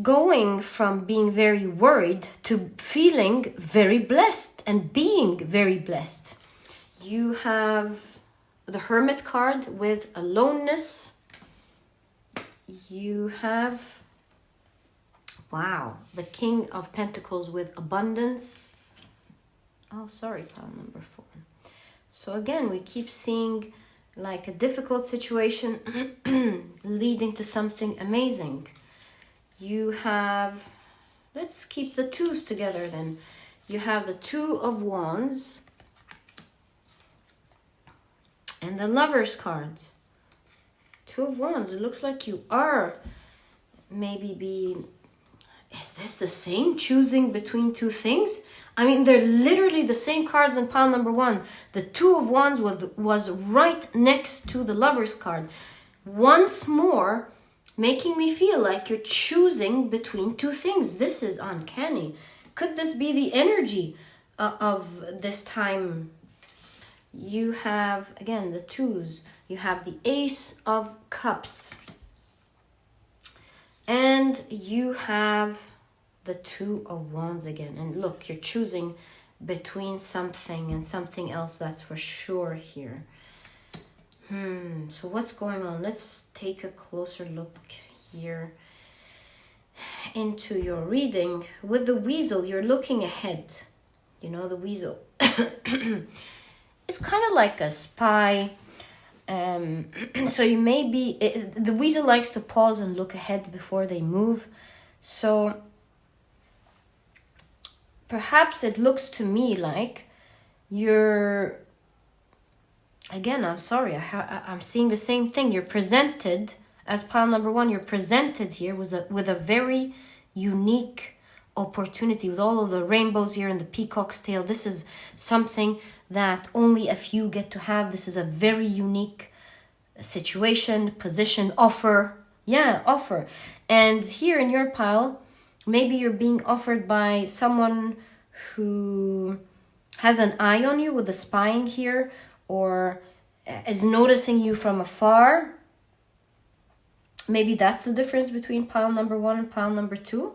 going from being very worried to feeling very blessed and being very blessed. You have the Hermit card with aloneness. You have, wow, the King of Pentacles with abundance. Oh, sorry, pile number 4. So again, we keep seeing like a difficult situation leading to something amazing. You have, let's keep the 2s together then. You have the 2 of Wands and the Lover's cards. 2 of Wands. It looks like you are maybe being, is this the same? Choosing between 2 things? I mean, they're literally the same cards in pile number 1. The 2 of Wands was right next to the Lover's card. Once more, making me feel like you're choosing between 2 things. This is uncanny. Could this be the energy of this time? You have, again, the 2s. You have the Ace of Cups. And you have the 2 of Wands again. And look, you're choosing between something and something else, that's for sure here. So what's going on? Let's take a closer look here into your reading. With the Weasel, you're looking ahead. You know, the Weasel. It's kind of like a spy. So you may be, the Weasel likes to pause and look ahead before they move. So perhaps it looks to me like you're, again, I'm sorry, I'm seeing the same thing. You're presented, as pile number 1, you're presented here with a very unique opportunity with all of the rainbows here and the peacock's tail. This is something that only a few get to have. This is a very unique situation, position, offer. Yeah, offer. And here in your pile, maybe you're being offered by someone who has an eye on you with the spying here, or is noticing you from afar. Maybe that's the difference between pile number 1 and pile number 2.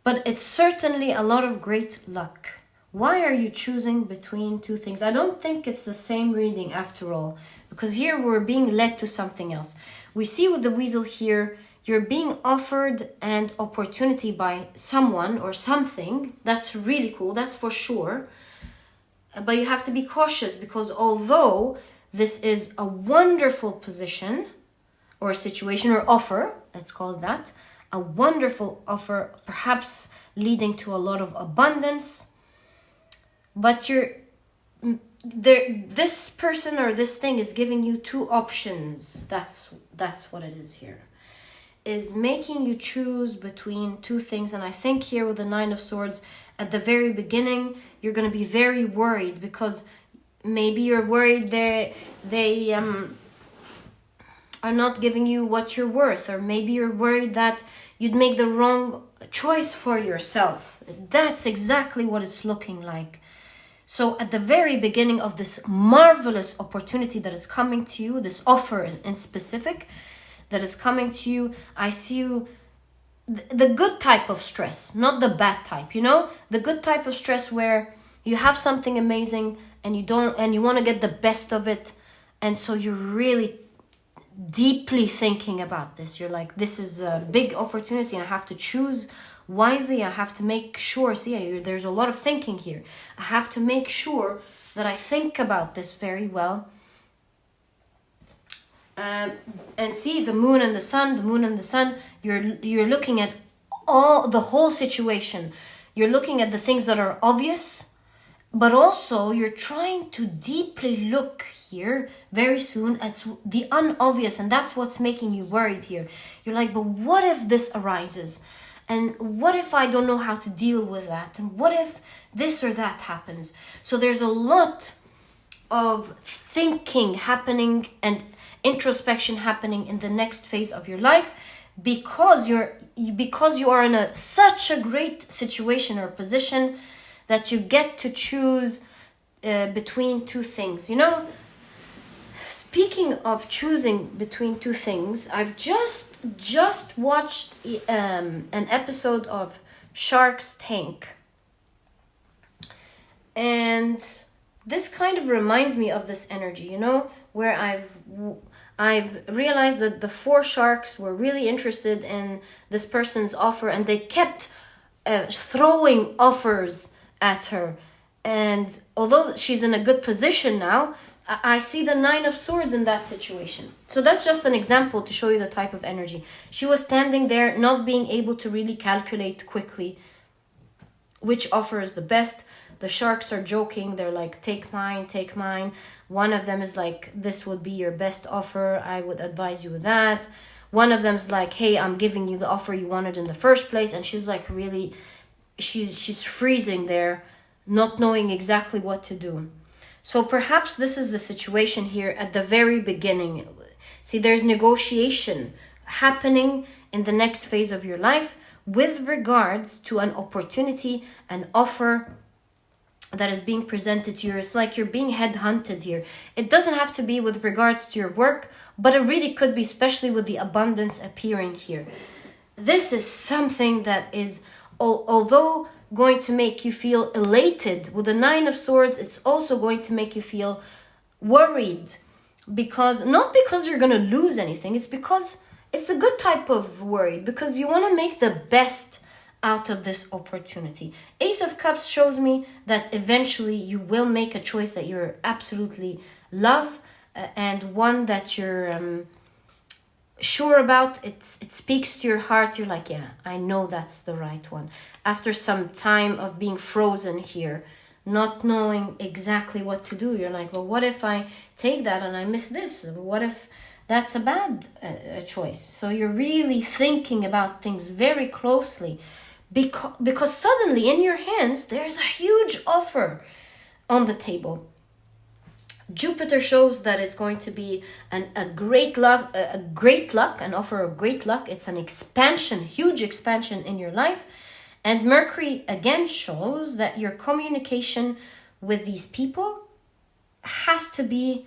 But it's certainly a lot of great luck. Why are you choosing between two things? I don't think it's the same reading after all, because here we're being led to something else. We see with the weasel here, you're being offered an opportunity by someone or something. That's really cool, that's for sure. But you have to be cautious, because although this is a wonderful position or situation or offer, let's call it that, a wonderful offer, perhaps leading to a lot of abundance, but this person or this thing is giving you two options. That's what it is here. Is making you choose between two things. And I think here with the 9 of Swords, at the very beginning, you're going to be very worried, because maybe you're worried they are not giving you what you're worth, or maybe you're worried that you'd make the wrong choice for yourself. That's exactly what it's looking like. So at the very beginning of this marvelous opportunity that is coming to you, this offer in specific that is coming to you, I see you, the good type of stress, not the bad type, you know? The good type of stress where you have something amazing and you want to get the best of it, and so you're really deeply thinking about this. You're like, this is a big opportunity and I have to choose wisely. I have to make sure, see, there's a lot of thinking here. I have to make sure that I think about this very well. And see, the moon and the sun, you're looking at the whole situation. You're looking at the things that are obvious, but also you're trying to deeply look here very soon at the unobvious, and that's what's making you worried here. You're like, but what if this arises? And what if I don't know how to deal with that? And what if this or that happens? So there's a lot of thinking happening and introspection happening in the next phase of your life, because you are in such a great situation or position that you get to choose between two things. You know, speaking of choosing between two things, I've just watched an episode of Shark's Tank, and this kind of reminds me of this energy, you know, where I've realized that the 4 sharks were really interested in this person's offer, and they kept throwing offers at her. And although she's in a good position now, I see the 9 of Swords in that situation. So that's just an example to show you the type of energy. She was standing there, not being able to really calculate quickly which offer is the best. The sharks are joking. They're like, take mine, take mine. One of them is like, this would be your best offer. I would advise you that. One of them's like, hey, I'm giving you the offer you wanted in the first place. And she's like, really, she's freezing there, not knowing exactly what to do. So perhaps this is the situation here at the very beginning. See, there's negotiation happening in the next phase of your life with regards to an opportunity, an offer that is being presented to you. It's like you're being headhunted here. It doesn't have to be with regards to your work, but it really could be, especially with the abundance appearing here. This is something that is, although going to make you feel elated with the 9 of Swords, it's also going to make you feel worried, because not because you're going to lose anything, it's because it's a good type of worried, because you want to make the best out of this opportunity. Ace of Cups shows me that eventually you will make a choice that you're absolutely love, and one that you're sure about. It speaks to your heart. You're like, yeah, I know that's the right one. After some time of being frozen here, not knowing exactly what to do, you're like, well, what if I take that and I miss this? What if that's a bad choice? So you're really thinking about things very closely, because suddenly in your hands there's a huge offer on the table. Jupiter shows that it's going to be a great luck, an offer of great luck. It's an expansion, huge expansion in your life. And Mercury again shows that your communication with these people has to be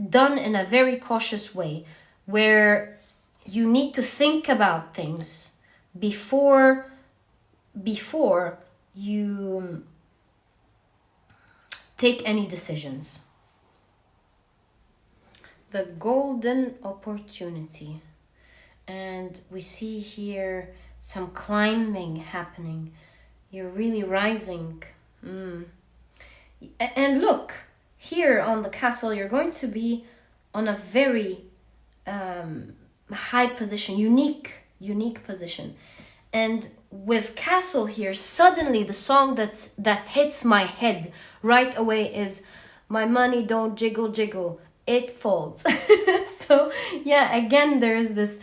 done in a very cautious way, where you need to think about things before you take any decisions. The golden opportunity. And we see here some climbing happening. You're really rising. And look, here on the castle, you're going to be on a very high position, unique position. And with castle here, suddenly the song that hits my head right away is "My money don't jiggle jiggle, it falls." So yeah, again, there's this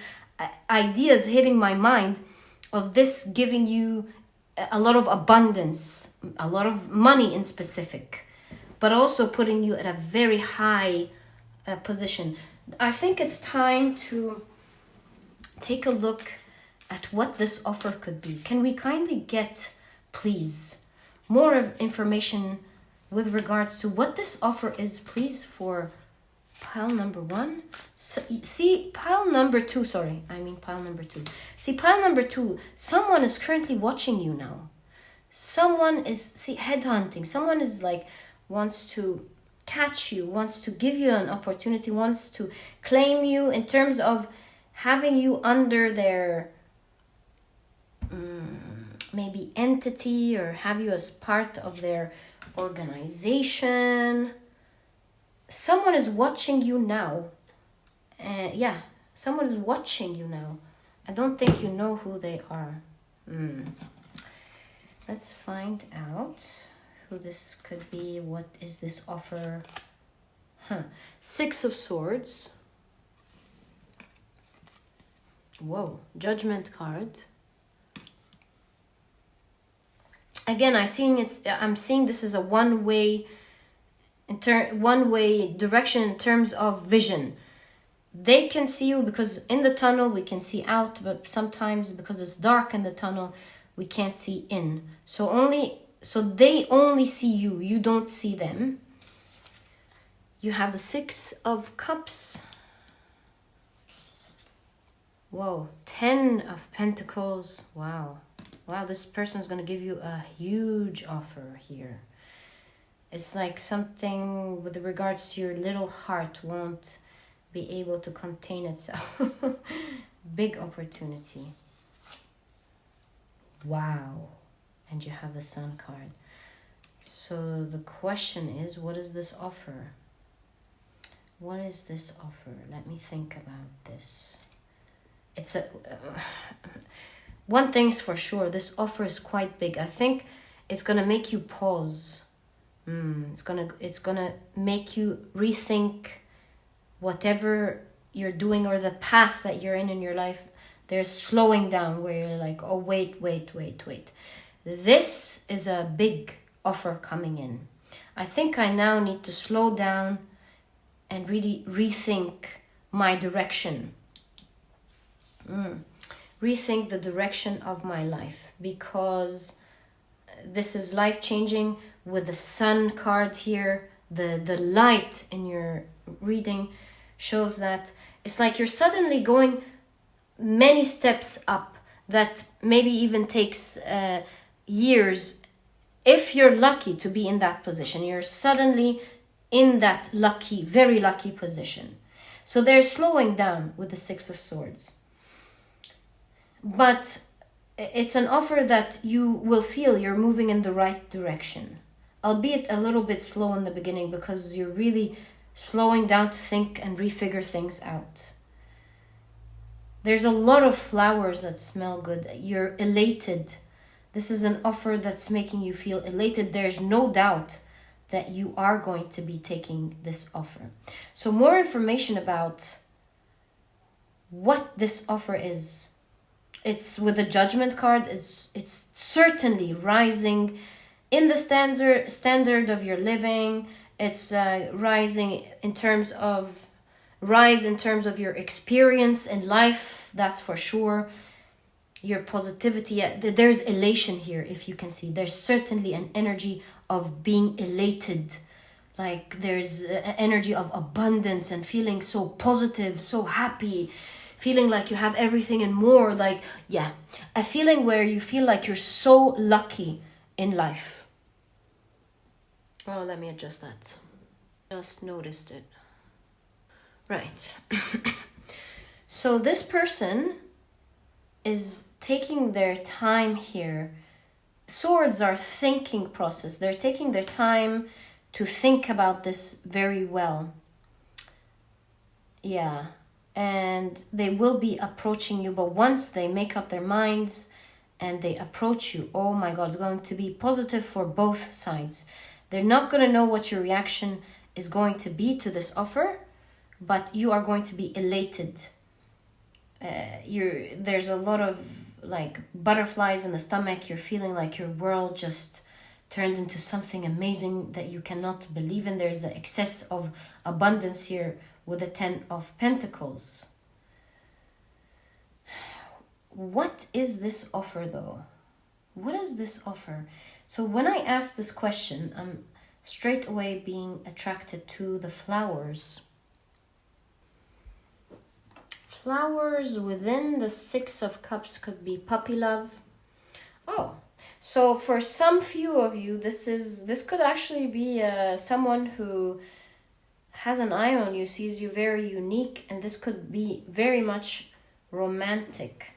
ideas hitting my mind of this giving you a lot of abundance, a lot of money in specific, but also putting you at a very high position. I think it's time to take a look at what this offer could be. Can we kindly get, please, more information with regards to what this offer is, please, for pile number 1? So, see, pile number 2, pile number 2. See, pile number 2, someone is currently watching you now. Someone is, headhunting. Someone is wants to catch you, wants to give you an opportunity, wants to claim you in terms of having you under their maybe entity, or have you as part of their organization. Someone is watching you now. Someone is watching you now. I don't think you know who they are. Let's find out who this could be. What is this offer? 6 of Swords. Whoa, Judgment card. Again, I'm seeing this as a one-way direction in terms of vision. They can see you because in the tunnel we can see out, but sometimes because it's dark in the tunnel we can't see in. So they only see you. You don't see them. You have the 6 of Cups. Whoa, 10 of Pentacles. Wow, this person's going to give you a huge offer here. It's like something with regards to your little heart won't be able to contain itself. Big opportunity. Wow. And you have the Sun card. So the question is, what is this offer? What is this offer? Let me think about this. It's one thing's for sure, this offer is quite big. I think it's gonna make you pause. It's gonna make you rethink whatever you're doing or the path that you're in your life. There's slowing down where you're like, oh, wait. This is a big offer coming in. I think I now need to slow down and really rethink my direction. Rethink the direction of my life, because this is life-changing. With the Sun card here, the light in your reading shows that it's like you're suddenly going many steps up that maybe even takes years. If you're lucky to be in that position, you're suddenly in that very lucky position. So they're slowing down with the 6 of Swords. But it's an offer that you will feel you're moving in the right direction, albeit a little bit slow in the beginning because you're really slowing down to think and refigure things out. There's a lot of flowers that smell good. You're elated. This is an offer that's making you feel elated. There's no doubt that you are going to be taking this offer. So more information about what this offer is. It's with the Judgment card. It's certainly rising in the standard of your living. It's rising in terms of your experience in life. That's for sure. Your positivity. There's elation here. If you can see, there's certainly an energy of being elated, Like there's energy of abundance and feeling so positive, so happy, feeling like you have everything and more. Like, yeah, a feeling where you feel like you're so lucky in life. Oh, let me adjust that. Just noticed it. Right. So this person is taking their time here. Swords are thinking process. They're taking their time to think about this very well. Yeah. And they will be approaching you, but once they make up their minds and they approach you, oh my God, it's going to be positive for both sides. They're not going to know what your reaction is going to be to this offer, but you are going to be elated. There's a lot of like butterflies in the stomach. You're feeling like your world just turned into something amazing that you cannot believe in. There's an excess of abundance here with the 10 of Pentacles. What is this offer though? What is this offer? So when I ask this question, I'm straight away being attracted to the flowers. Flowers within the 6 of Cups could be puppy love. Oh, so for some few of you, this could actually be someone who has an eye on you, sees you very unique, and this could be very much romantic.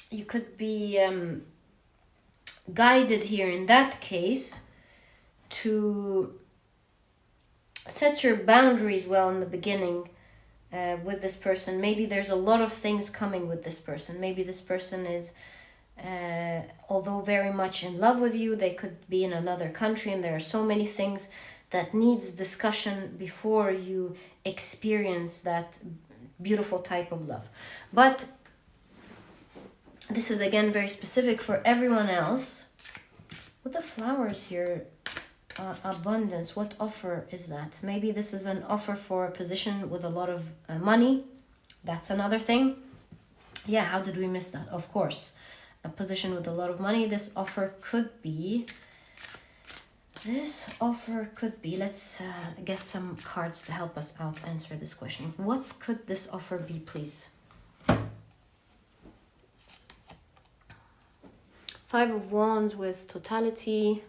You could be guided here in that case to set your boundaries well in the beginning with this person. Maybe there's a lot of things coming with this person. Maybe this person is, although very much in love with you, they could be in another country, and there are so many things that needs discussion before you experience that beautiful type of love. But this is again very specific for everyone else. With the flowers here, abundance, what offer is that? Maybe this is an offer for a position with a lot of money. That's another thing. Yeah, how did we miss that? Of course, a position with a lot of money. This offer could be, let's get some cards to help us out answer this question. What could this offer be, please? 5 of Wands with totality.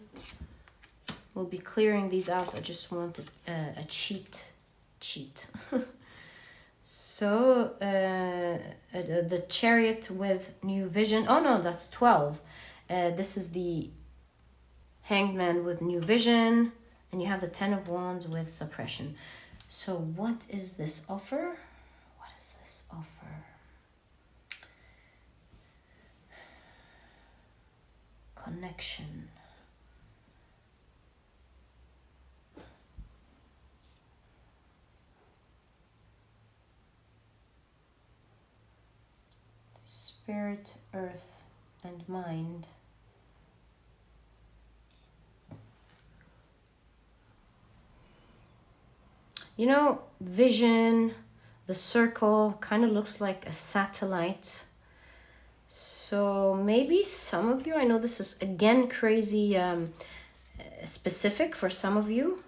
We'll be clearing these out. I just wanted a cheat. So the Chariot with new vision. Oh no, that's 12. This is the Hanged Man with new vision, and you have the 10 of Wands with suppression. So what is this offer? What is this offer? Connection. Spirit, earth, and mind. You know, vision, the circle kind of looks like a satellite. So maybe some of you, I know this is again crazy specific for some of you.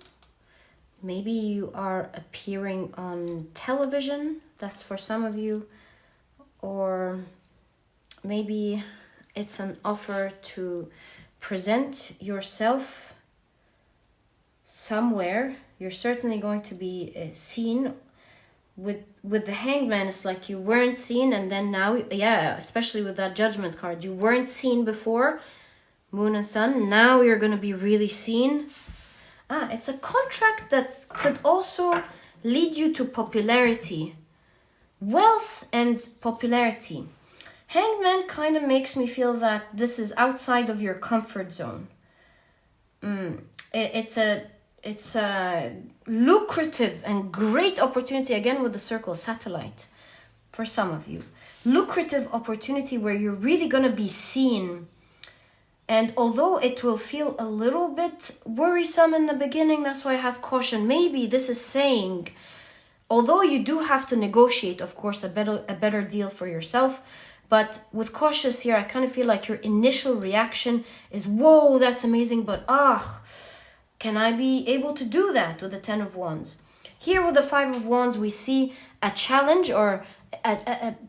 Maybe you are appearing on television. That's for some of you. Or maybe it's an offer to present yourself somewhere. You're certainly going to be seen. With the Hanged Man, it's like you weren't seen, and then now, yeah, especially with that Judgment card, you weren't seen before, Moon and Sun. Now you're going to be really seen. It's a contract that could also lead you to popularity, wealth and popularity. Hanged Man kind of makes me feel that this is outside of your comfort zone. It's a lucrative and great opportunity, again with the circle satellite, for some of you. Lucrative opportunity where you're really going to be seen. And although it will feel a little bit worrisome in the beginning, that's why I have caution. Maybe this is saying, although you do have to negotiate, of course, a better deal for yourself, but with cautious here, I kind of feel like your initial reaction is, whoa, that's amazing, but Can I be able to do that with the Ten of Wands? Here with the Five of Wands, we see a challenge or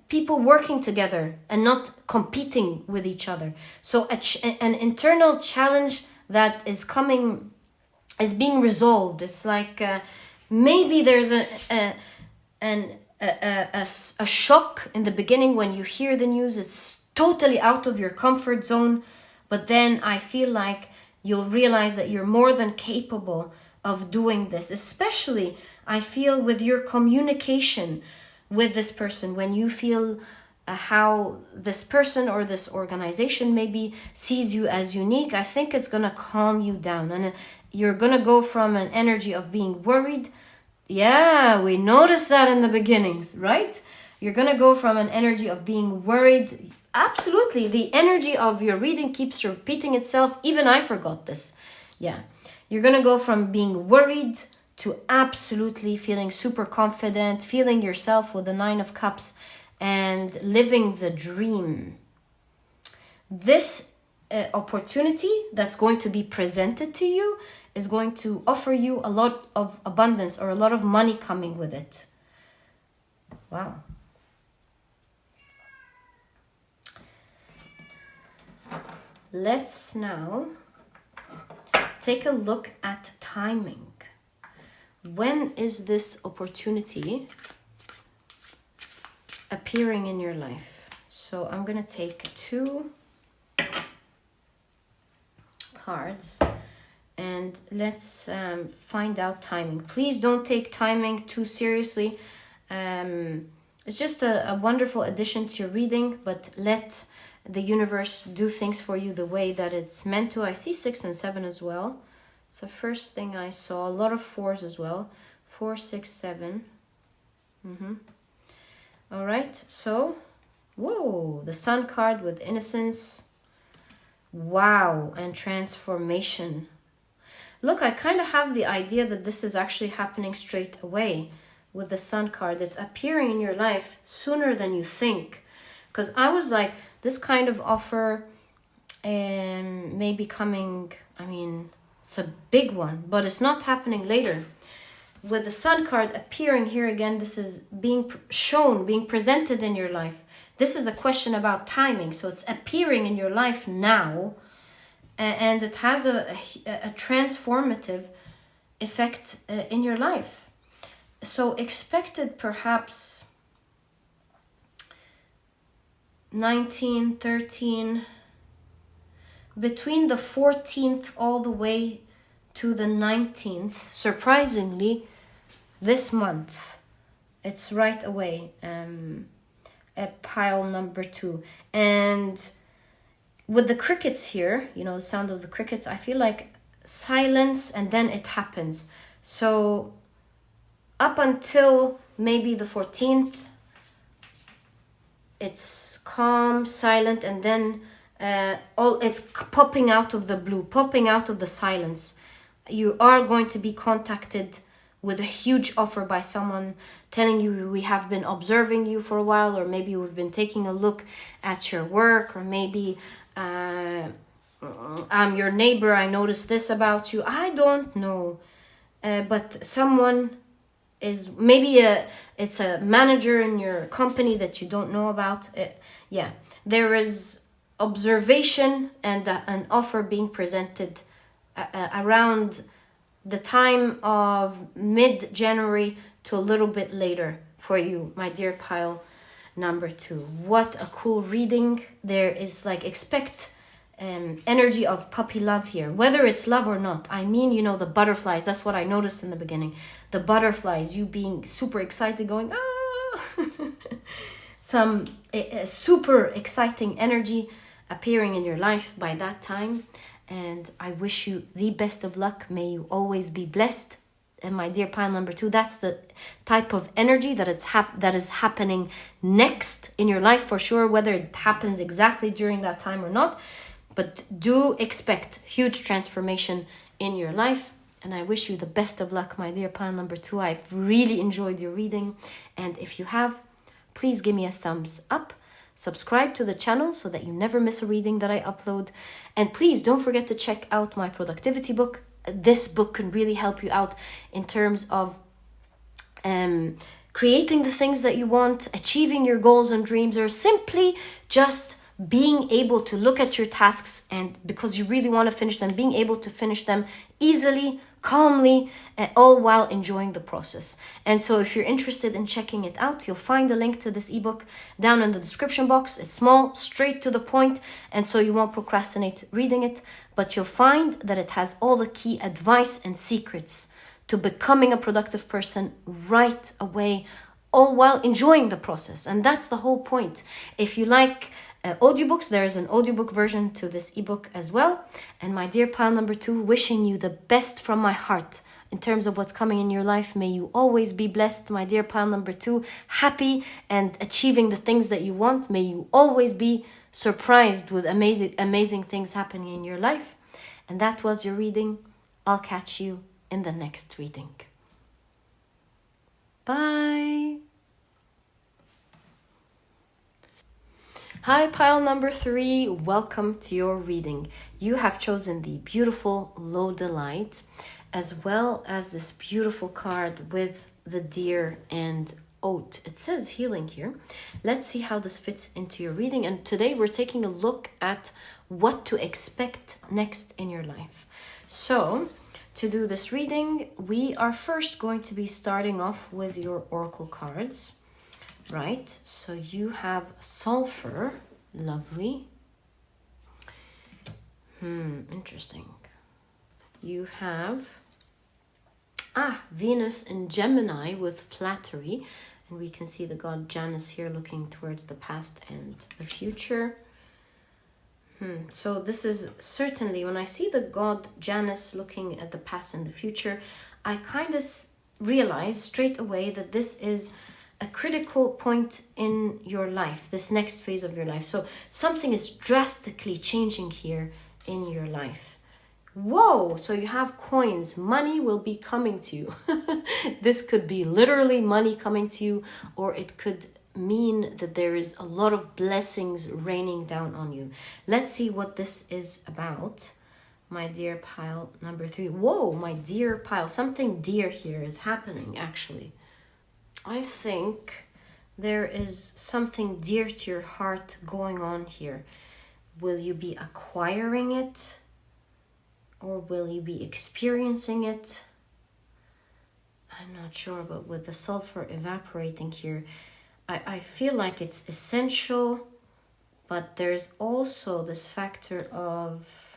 people working together and not competing with each other. So an internal challenge that is coming, is being resolved. It's like maybe there's a shock in the beginning when you hear the news. It's totally out of your comfort zone, but then I feel like you'll realize that you're more than capable of doing this. Especially, I feel, with your communication with this person, when you feel how this person or this organization maybe sees you as unique, I think it's gonna calm you down, and you're gonna go from an energy of being worried. Yeah, we noticed that in the beginnings, right? You're gonna go from an energy of being worried. Absolutely, the energy of your reading keeps repeating itself. Even I forgot this. Yeah, you're gonna go from being worried to absolutely feeling super confident, feeling yourself with the Nine of Cups, and living the dream. This opportunity that's going to be presented to you is going to offer you a lot of abundance or a lot of money coming with it. Wow. Let's now take a look at timing. When is this opportunity appearing in your life? So I'm going to take 2 cards and let's find out timing. Please don't take timing too seriously. It's just a wonderful addition to your reading, but let the universe do things for you the way that it's meant to. I see 6 and 7 as well. It's the first thing I saw. A lot of 4s as well. 4, 6, 7. All right, so, whoa, the Sun card with innocence. Wow, and transformation. Look, I kind of have the idea that this is actually happening straight away with the Sun card. It's appearing in your life sooner than you think. Because I was like, this kind of offer may be coming, I mean, it's a big one, but it's not happening later. With the Sun card appearing here again, this is being shown, being presented in your life. This is a question about timing, so it's appearing in your life now, and it has a transformative effect in your life. So expected perhaps 19, 13, between the 14th all the way to the 19th. Surprisingly, this month, it's right away at pile number 2. And with the crickets here, you know, the sound of the crickets, I feel like silence and then it happens. So up until maybe the 14th, it's calm, silent, and then it's popping out of the blue, popping out of the silence. You are going to be contacted with a huge offer by someone telling you, we have been observing you for a while, or maybe we've been taking a look at your work, or maybe I'm your neighbor, I noticed this about you. I don't know, but someone is, maybe it's a manager in your company that you don't know about. Yeah, there is observation and an offer being presented around the time of mid-January to a little bit later for you, my dear pile number 2. What a cool reading. There is like, expect energy of puppy love here, whether it's love or not. I mean, you know, the butterflies, that's what I noticed in the beginning. The butterflies, you being super excited, going, ah! Some super exciting energy appearing in your life by that time. And I wish you the best of luck. May you always be blessed. And my dear pile number 2, that's the type of energy that that is happening next in your life for sure, whether it happens exactly during that time or not. But do expect huge transformation in your life. And I wish you the best of luck, my dear pile number 2. I've really enjoyed your reading. And if you have, please give me a thumbs up. Subscribe to the channel so that you never miss a reading that I upload. And please don't forget to check out my productivity book, this book can really help you out in terms of creating the things that you want, achieving your goals and dreams, or simply just being able to look at your tasks, and because you really want to finish them, being able to finish them easily, calmly, all while enjoying the process. And so if you're interested in checking it out, you'll find the link to this ebook down in the description box. It's small, straight to the point, and so you won't procrastinate reading it, but you'll find that it has all the key advice and secrets to becoming a productive person right away, all while enjoying the process. And that's the whole point. If you like audiobooks, there is an audiobook version to this ebook as well. And my dear pile number 2, wishing you the best from my heart in terms of what's coming in your life. May you always be blessed, my dear pile number 2, happy and achieving the things that you want. May you always be surprised with amazing things happening in your life. And that was your reading. I'll catch you in the next reading. Bye. Hi, pile number 3. Welcome to your reading. You have chosen the beautiful Lodolite, as well as this beautiful card with the deer and oat. It says healing here. Let's see how this fits into your reading. And today we're taking a look at what to expect next in your life. So to do this reading, we are first going to be starting off with your oracle cards, right? So you have sulfur, lovely. Interesting. You have Venus in Gemini with flattery, and we can see the god Janus here looking towards the past and the future. So this is certainly, when I see the god Janus looking at the past and the future, I kind of realize straight away that this is a critical point in your life, this next phase of your life. So something is drastically changing here in your life. Whoa, so you have coins. Money will be coming to you. This could be literally money coming to you, or it could mean that there is a lot of blessings raining down on you. Let's see what this is about, my dear pile number 3. Whoa, my dear pile, something dear here is happening actually. I think there is something dear to your heart going on here. Will you be acquiring it, or will you be experiencing it? I'm not sure, but with the sulfur evaporating here, I feel like it's essential, but there's also this factor of,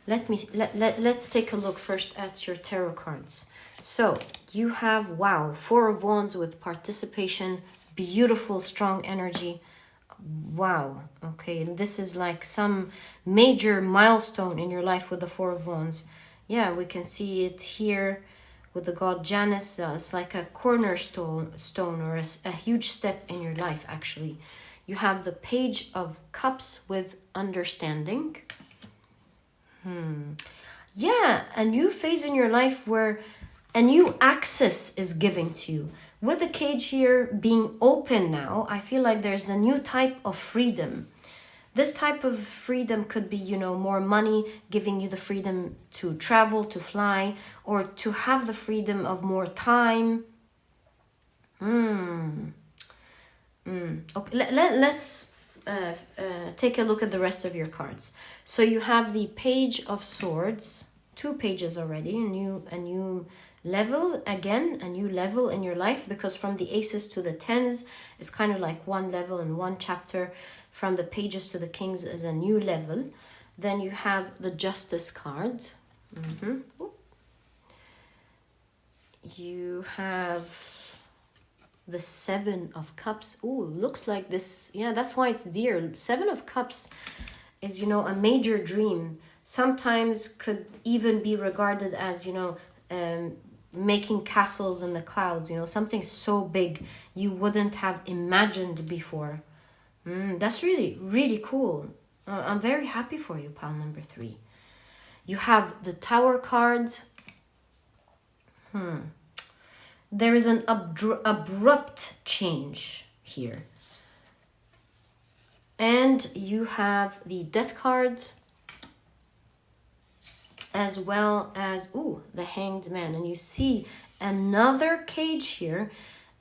let's take a look first at your tarot cards. So you have, wow, 4 of Wands with participation, beautiful, strong energy. Wow, okay, this is like some major milestone in your life with the 4 of Wands. Yeah, we can see it here with the god Janus. It's like a cornerstone or a huge step in your life actually. You have the Page of Cups with understanding. Yeah, a new phase in your life where a new access is given to you. With the cage here being open now, I feel like there's a new type of freedom. This type of freedom could be, more money, giving you the freedom to travel, to fly, or to have the freedom of more time. Okay, let's take a look at the rest of your cards. So you have the Page of Swords, 2 pages already, a new level, again, a new level in your life, because from the Aces to the Tens is kind of like one level in one chapter. From the Pages to the Kings is a new level. Then you have the Justice card. You have the 7 of Cups. Ooh, looks like this. Yeah, that's why it's dear. 7 of Cups is, a major dream. Sometimes could even be regarded as, making castles in the clouds, something so big you wouldn't have imagined before. That's really, really cool. I'm very happy for you, pile number 3. You have the Tower card. There is an abrupt change here. And you have the Death card. as well as, ooh, the Hanged Man. And you see another cage here.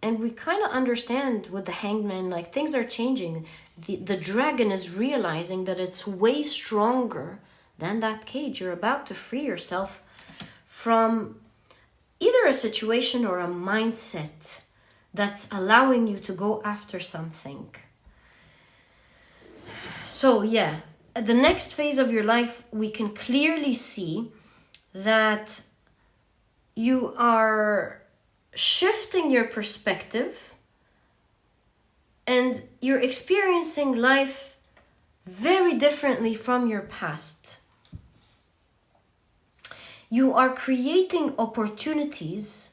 And we kind of understand with the Hanged Man, like things are changing. The dragon is realizing that it's way stronger than that cage. You're about to free yourself from either a situation or a mindset that's allowing you to go after something. So yeah, at the next phase of your life, we can clearly see that you are shifting your perspective and you're experiencing life very differently from your past. You are creating opportunities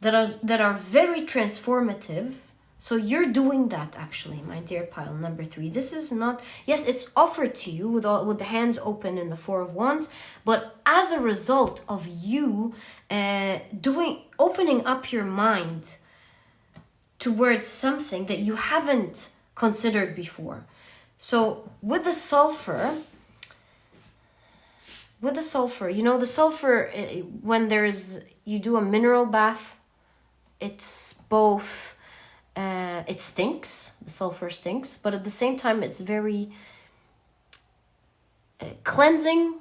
that are very transformative. So you're doing that actually, my dear pile number 3. This is not, yes, it's offered to you with the hands open in the 4 of Wands, but as a result of you opening up your mind towards something that you haven't considered before. So with the sulfur, you know, the sulfur, when you do a mineral bath, it's both, it stinks, the sulfur stinks, but at the same time, it's very cleansing,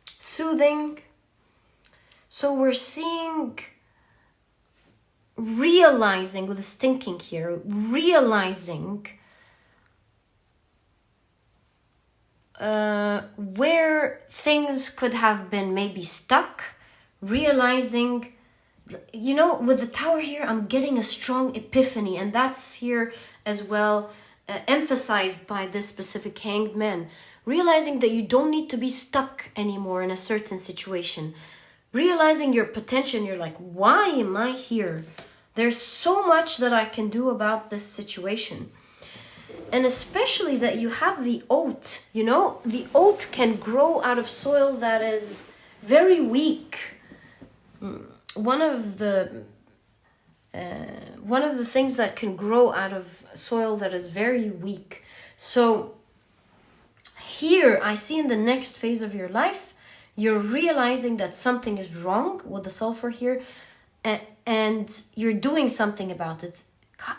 soothing. So we're realizing with the stinking here, realizing where things could have been maybe stuck, realizing, you know, with the Tower here, I'm getting a strong epiphany, and that's here as well, emphasized by this specific Hanged Man. Realizing that you don't need to be stuck anymore in a certain situation. Realizing your potential, you're like, why am I here? There's so much that I can do about this situation. And especially that you have the oat, you know, the oat can grow out of soil that is very weak. One of the things that can grow out of soil that is very weak. So here I see in the next phase of your life, you're realizing that something is wrong with the sulfur here, and you're doing something about it.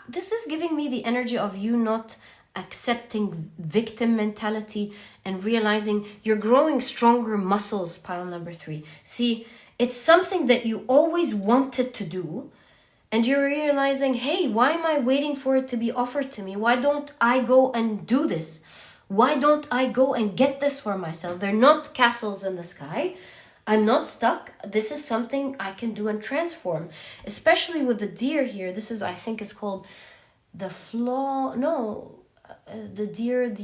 This is giving me the energy of you not accepting victim mentality and realizing you're growing stronger muscles, pile number 3. See, it's something that you always wanted to do, and you're realizing, hey, why am I waiting for it to be offered to me? Why don't I go and do this? Why don't I go and get this for myself? They're not castles in the sky. I'm not stuck. This is something I can do and transform. Especially with the deer here. This is, I think it's called the deer,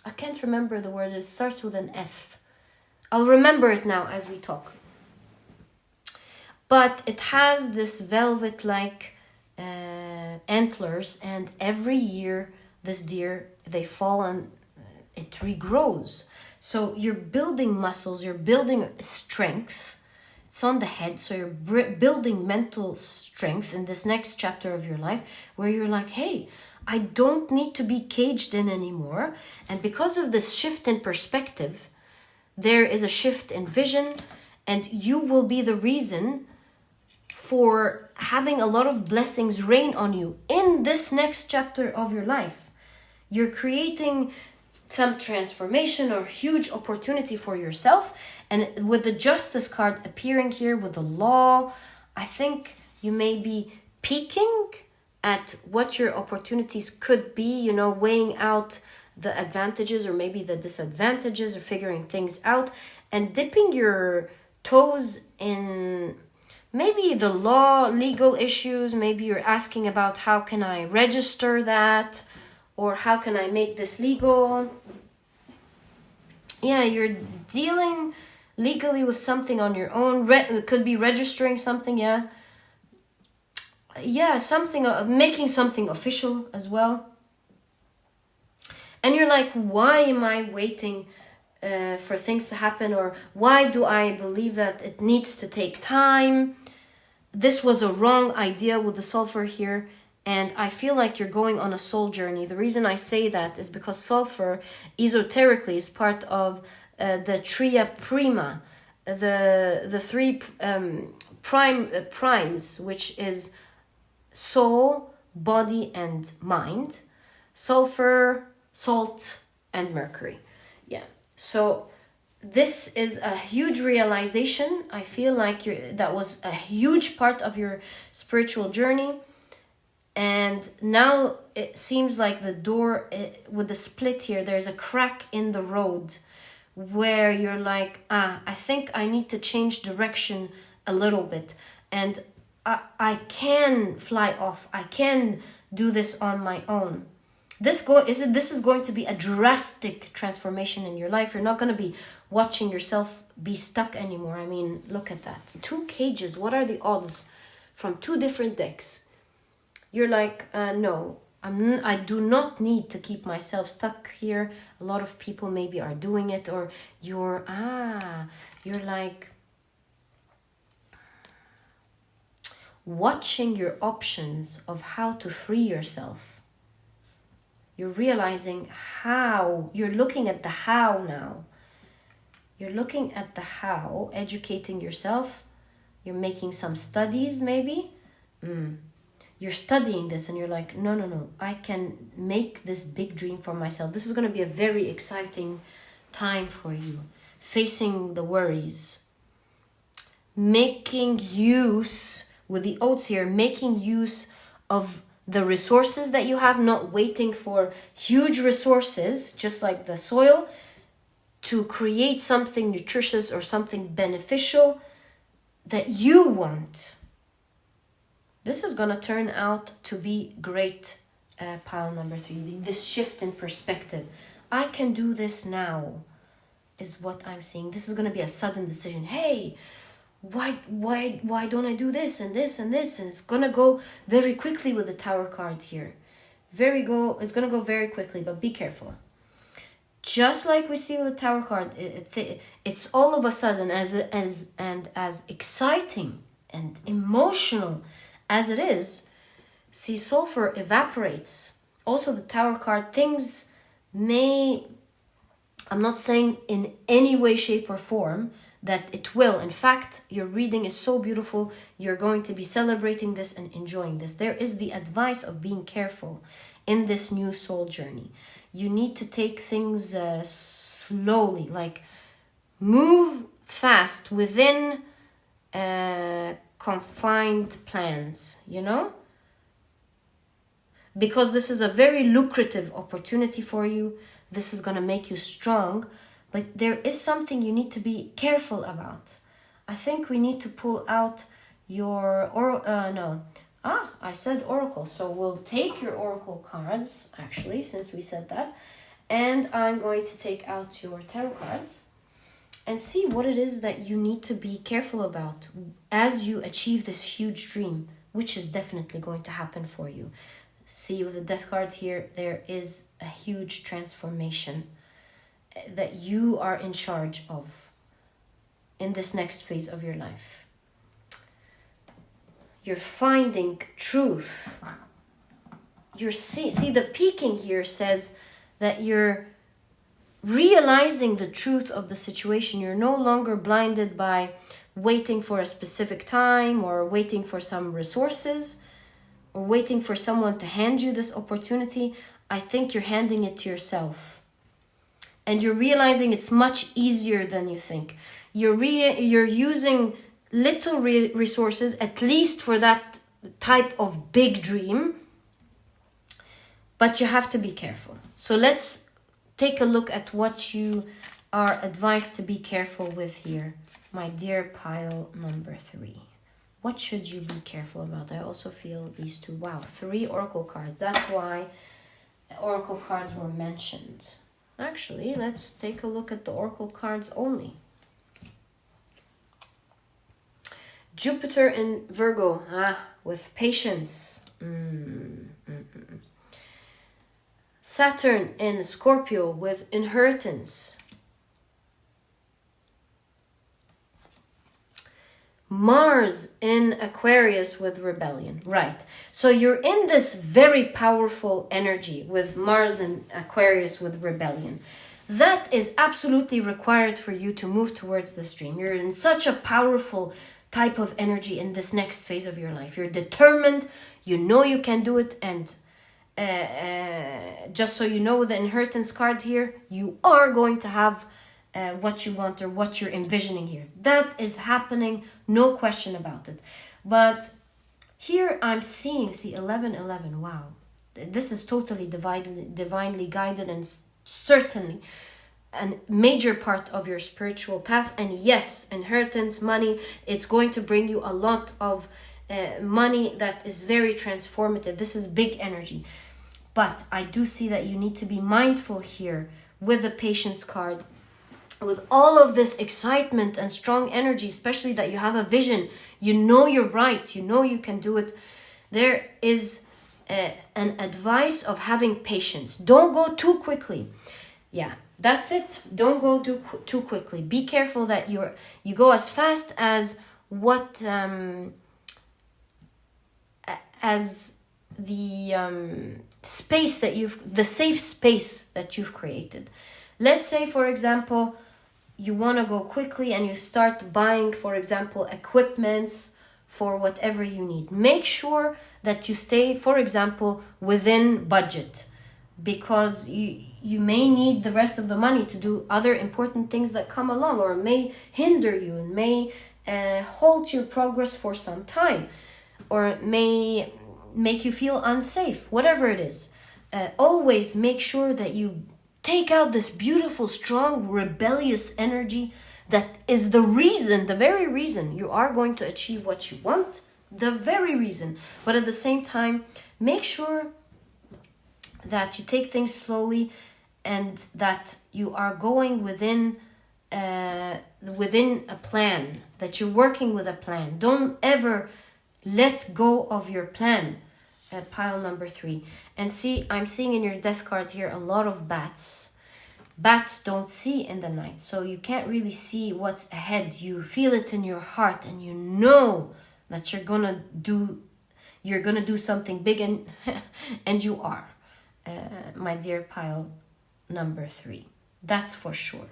I can't remember the word. It starts with an F. I'll remember it now as we talk. But it has this velvet-like antlers, and every year this deer, they fall and it regrows. So you're building muscles, you're building strength. It's on the head, so you're building mental strength in this next chapter of your life, where you're like, hey, I don't need to be caged in anymore. And because of this shift in perspective, there is a shift in vision, and you will be the reason for having a lot of blessings rain on you in this next chapter of your life. You're creating some transformation or huge opportunity for yourself. And with the Justice card appearing here with the law, I think you may be peeking at what your opportunities could be, you know, weighing out the advantages or maybe the disadvantages, or figuring things out and dipping your toes in maybe the law, legal issues. Maybe you're asking about how can I register that, or how can I make this legal? Yeah, you're dealing legally with something on your own. It could be registering something, yeah. Yeah, something, making something official as well. And you're like, why am I waiting for things to happen? Or why do I believe that it needs to take time? This was a wrong idea with the sulfur here. And I feel like you're going on a soul journey. The reason I say that is because sulfur esoterically is part of the tria prima, the three primes, which is soul, body, and mind, sulfur, salt, and mercury. Yeah. So this is a huge realization. I feel like that was a huge part of your spiritual journey. And now it seems like the door with the split here, there's a crack in the road where you're like, I think I need to change direction a little bit. And I can fly off. I can do this on my own. This is going to be a drastic transformation in your life. You're not going to be watching yourself be stuck anymore. I mean, look at that. 2 cages. What are the odds from 2 different decks? You're like, no, I do not need to keep myself stuck here. A lot of people maybe are doing it, or you're like watching your options of how to free yourself. You're realizing how, you're looking at the how now. You're looking at the how, educating yourself. You're making some studies maybe. You're studying this and you're like, no, I can make this big dream for myself. This is going to be a very exciting time for you. Facing the worries. Making use, with the oats here, making use of the resources that you have, not waiting for huge resources, just like the soil, to create something nutritious or something beneficial that you want. This is going to turn out to be great, pile number 3. This shift in perspective. I can do this now, is what I'm seeing. This is going to be a sudden decision. Hey, why don't I do this and this and this? And it's going to go very quickly with the Tower card here. It's going to go very quickly, but be careful. Just like we see with the Tower card, it's all of a sudden as exciting and emotional as it is. See, sulfur evaporates. Also the Tower card, things may, I'm not saying in any way, shape, or form that it will. In fact, your reading is so beautiful. You're going to be celebrating this and enjoying this. There is the advice of being careful in this new soul journey. You need to take things slowly, like move fast within confined plans, because this is a very lucrative opportunity for you. This is going to make you strong, but there is something you need to be careful about. I think we need to pull out your I said oracle, so we'll take your oracle cards, actually, since we said that, and I'm going to take out your tarot cards and see what it is that you need to be careful about as you achieve this huge dream, which is definitely going to happen for you. See, with the Death card here, there is a huge transformation that you are in charge of in this next phase of your life. You're finding truth. See, the peeking here says that you're realizing the truth of the situation. You're no longer blinded by waiting for a specific time or waiting for some resources or waiting for someone to hand you this opportunity. I think you're handing it to yourself. And you're realizing it's much easier than you think. You're using little resources, at least for that type of big dream. But you have to be careful. So let's take a look at what you are advised to be careful with here, my dear pile number 3. What should you be careful about? I also feel these two. Wow, 3 oracle cards. That's why oracle cards were mentioned. Actually, let's take a look at the oracle cards only. Jupiter in Virgo, with patience. Saturn in Scorpio with inheritance. Mars in Aquarius with rebellion. Right. So you're in this very powerful energy with Mars in Aquarius with rebellion. that is absolutely required for you to move towards this dream. You're in such a powerful type of energy in this next phase of your life. You're determined, you know you can do it, and just so you know, the inheritance card here, you are going to have what you want or what you're envisioning here. That is happening, no question about it. But here I'm seeing, see, 1111, wow. This is totally divinely guided, and certainly a major part of your spiritual path. And yes, inheritance, money, it's going to bring you a lot of money that is very transformative. This is big energy. But I do see that you need to be mindful here with the patience card, with all of this excitement and strong energy, especially that you have a vision, you know you're right, you know you can do it. There is an advice of having patience. Don't go too quickly. Yeah, that's it. Don't go too quickly. Be careful that you go as fast as what as the space that the safe space that you've created. Let's say, for example, you want to go quickly and you start buying, for example, equipments for whatever you need. Make sure that you stay, for example, within budget, because you may need the rest of the money to do other important things that come along, or may hinder you and may halt your progress for some time, or may make you feel unsafe, whatever it is. Always make sure that you take out this beautiful, strong, rebellious energy that is the very reason you are going to achieve what you want, the very reason. But at the same time, make sure that you take things slowly and that you are going within a plan, that you're working with a plan. Don't ever let go of your plan. Pile number 3. And see, I'm seeing in your death card here a lot of bats. Bats don't see in the night, so you can't really see what's ahead. You feel it in your heart, and you know that you're gonna do something big, and and you are, my dear pile number 3. That's for sure.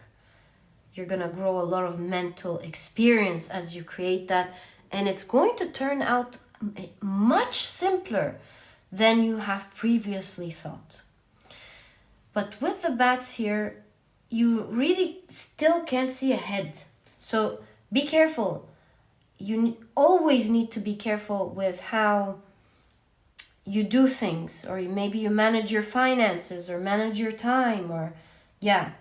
You're gonna grow a lot of mental experience as you create that, and it's going to turn out much simpler than you have previously thought. But with the bats here, you really still can't see ahead. So be careful. You always need to be careful with how you do things, or maybe you manage your finances or manage your time, or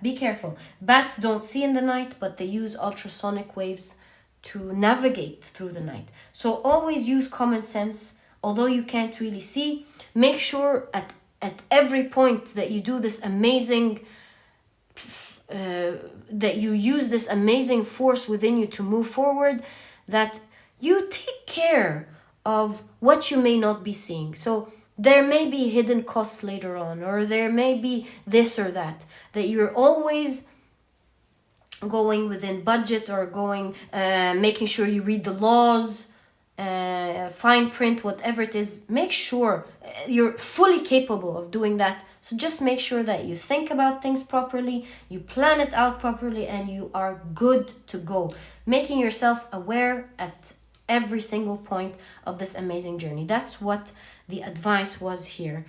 be careful. Bats don't see in the night, but they use ultrasonic waves to navigate through the night. So always use common sense. Although you can't really see, make sure at every point that you do this amazing, that you use this amazing force within you to move forward, that you take care of what you may not be seeing. So there may be hidden costs later on, or there may be this or that you're always going within budget, or making sure you read the laws, fine print, whatever it is. Make sure you're fully capable of doing that. So just make sure that you think about things properly, you plan it out properly, and you are good to go. Making yourself aware at every single point of this amazing journey. That's what the advice was here,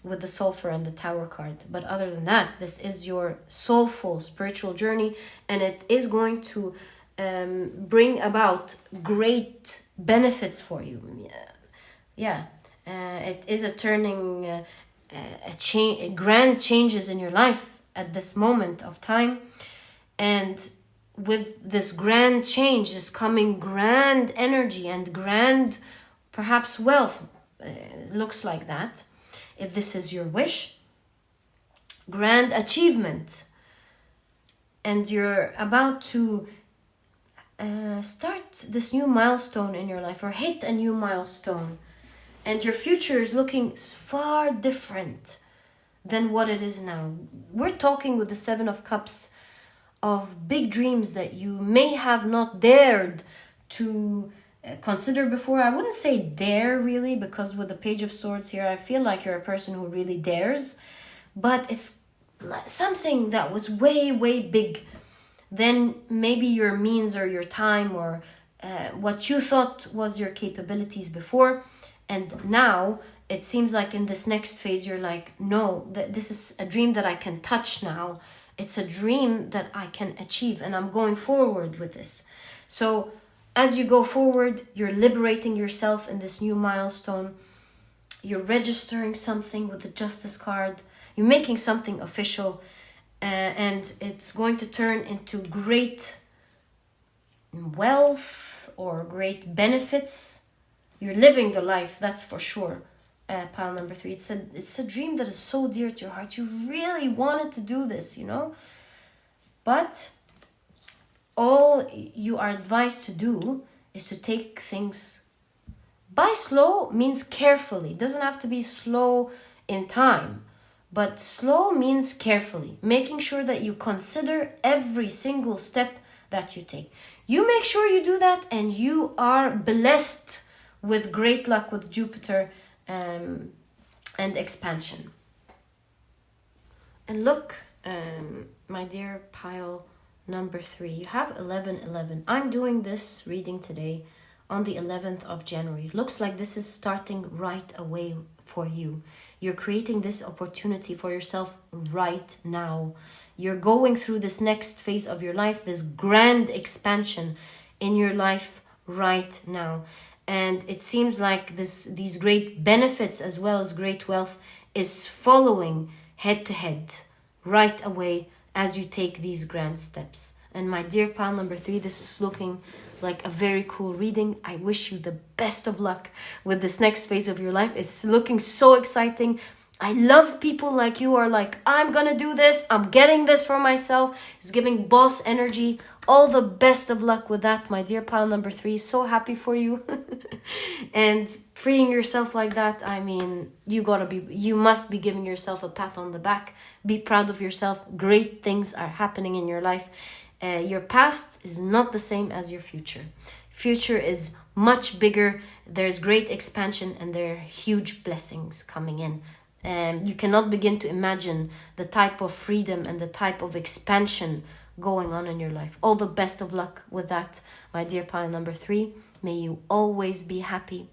with the sulfur and the tower card. But other than that, this is your soulful spiritual journey, and it is going to bring about great benefits for you. It is a turning, grand changes in your life at this moment of time, and with this grand change is coming grand energy and grand, perhaps, wealth. Looks like that, if this is your wish. Grand achievement, and you're about to start this new milestone in your life, or hit a new milestone, and your future is looking far different than what it is now. We're talking with the 7 of Cups of big dreams that you may have not dared to consider before. I wouldn't say dare really, because with the Page of Swords here, I feel like you're a person who really dares, but it's something that was way, way big than maybe your means or your time or what you thought was your capabilities before. And now it seems like in this next phase, you're like, no, this is a dream that I can touch now. It's a dream that I can achieve, and I'm going forward with this. So as you go forward, you're liberating yourself in this new milestone. You're registering something with the Justice card. You're making something official, and it's going to turn into great wealth or great benefits. You're living the life, that's for sure. Pile number 3. It's a dream that is so dear to your heart. You really wanted to do this, you know? But all you are advised to do is to take things by slow means carefully. It doesn't have to be slow in time, but slow means carefully, making sure that you consider every single step that you take. You make sure you do that, and you are blessed with great luck with Jupiter and expansion. And look, my dear pile number 3, you have 1111. I'm doing this reading today on the 11th of January. Looks like this is starting right away for you. You're creating this opportunity for yourself right now. You're going through this next phase of your life, this grand expansion in your life right now. And it seems like these great benefits as well as great wealth is following head to head right away as you take these grand steps. And my dear pile number 3, this is looking like a very cool reading. I wish you the best of luck with this next phase of your life. It's looking so exciting. I love people like you are like, I'm gonna do this, I'm getting this for myself. It's giving boss energy. All the best of luck with that, my dear pile number 3. So happy for you. And freeing yourself like that, I mean, you must be giving yourself a pat on the back. Be proud of yourself. Great things are happening in your life. Your past is not the same as your future. Future is much bigger. There's great expansion, and there are huge blessings coming in. You cannot begin to imagine the type of freedom and the type of expansion going on in your life. All the best of luck with that, my dear pile number 3. May you always be happy.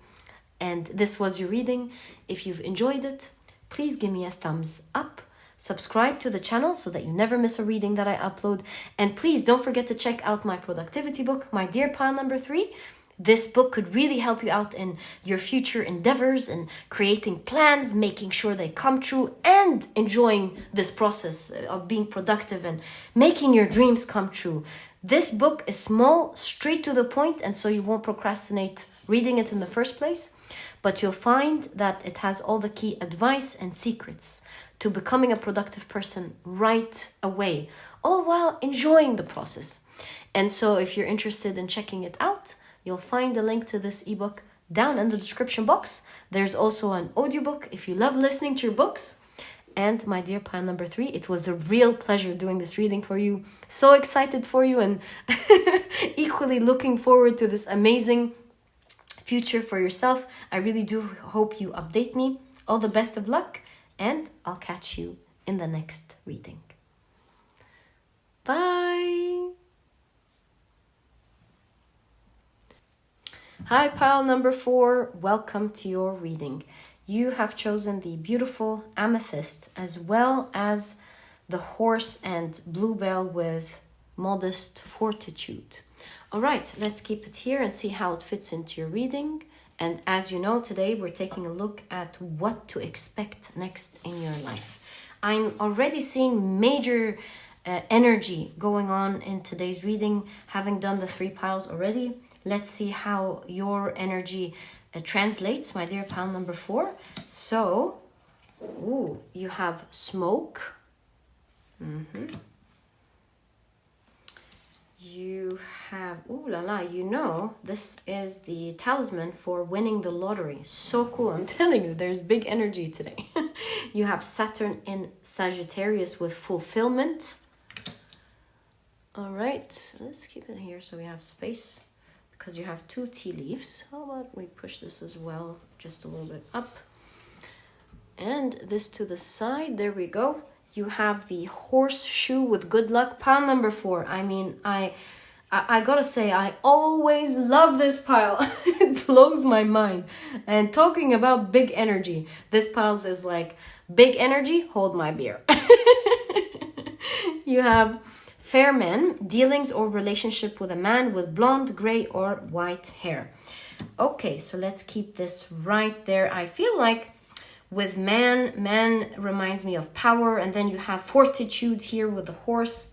And this was your reading. If you've enjoyed it, please give me a thumbs up. Subscribe to the channel so that you never miss a reading that I upload. And please don't forget to check out my productivity book, my dear pile number 3. This book could really help you out in your future endeavors and creating plans, making sure they come true, and enjoying this process of being productive and making your dreams come true. This book is small, straight to the point, and so you won't procrastinate reading it in the first place. But you'll find that it has all the key advice and secrets to becoming a productive person right away, all while enjoying the process. And so if you're interested in checking it out, you'll find a link to this ebook down in the description box. There's also an audiobook if you love listening to your books. And my dear pile number 3, it was a real pleasure doing this reading for you. So excited for you, and equally looking forward to this amazing future for yourself. I really do hope you update me. All the best of luck, and I'll catch you in the next reading. Bye! Hi, pile number 4. Welcome to your reading. You have chosen the beautiful Amethyst as well as the horse and bluebell with modest fortitude. All right, let's keep it here and see how it fits into your reading. And as you know, today we're taking a look at what to expect next in your life. I'm already seeing major energy going on in today's reading, having done the 3 piles already. Let's see how your energy translates, my dear pile number 4. So, you have smoke. You have, you know, this is the talisman for winning the lottery. So cool. I'm telling you, there's big energy today. You have Saturn in Sagittarius with fulfillment. All right, let's keep it here so we have space, because you have 2 tea leaves. How about we push this as well, just a little bit up. And this to the side, there we go. You have the horseshoe with good luck. Pile number 4. I mean, I gotta say, I always love this pile. It blows my mind. And talking about big energy, this pile is like, big energy, hold my beer. You have fair men, dealings or relationship with a man with blonde, gray or white hair. Okay, so let's keep this right there. I feel like with man reminds me of power, and then you have fortitude here with the horse.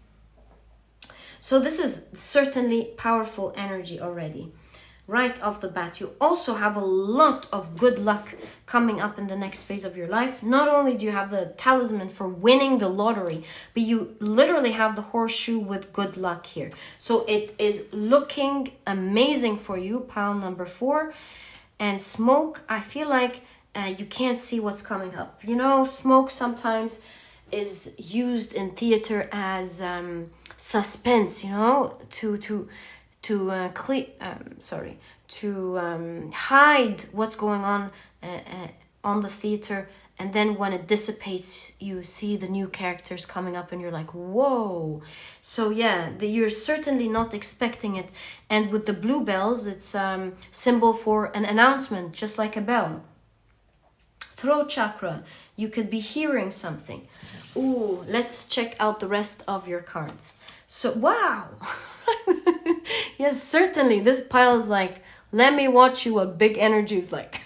So this is certainly powerful energy already. Right off the bat, you also have a lot of good luck coming up in the next phase of your life. Not only do you have the talisman for winning the lottery, but you literally have the horseshoe with good luck here. So it is looking amazing for you, pile number 4. And smoke, I feel like you can't see what's coming up. You know, smoke sometimes is used in theater as suspense, you know, to hide what's going on the theater, and then when it dissipates, you see the new characters coming up, and you're like, whoa. So yeah, you're certainly not expecting it. And with the blue bells, it's symbol for an announcement, just like a bell. Throat chakra, you could be hearing something. Ooh, let's check out the rest of your cards. So, wow. Yes, certainly. This pile is like, let me watch you what big energy is like.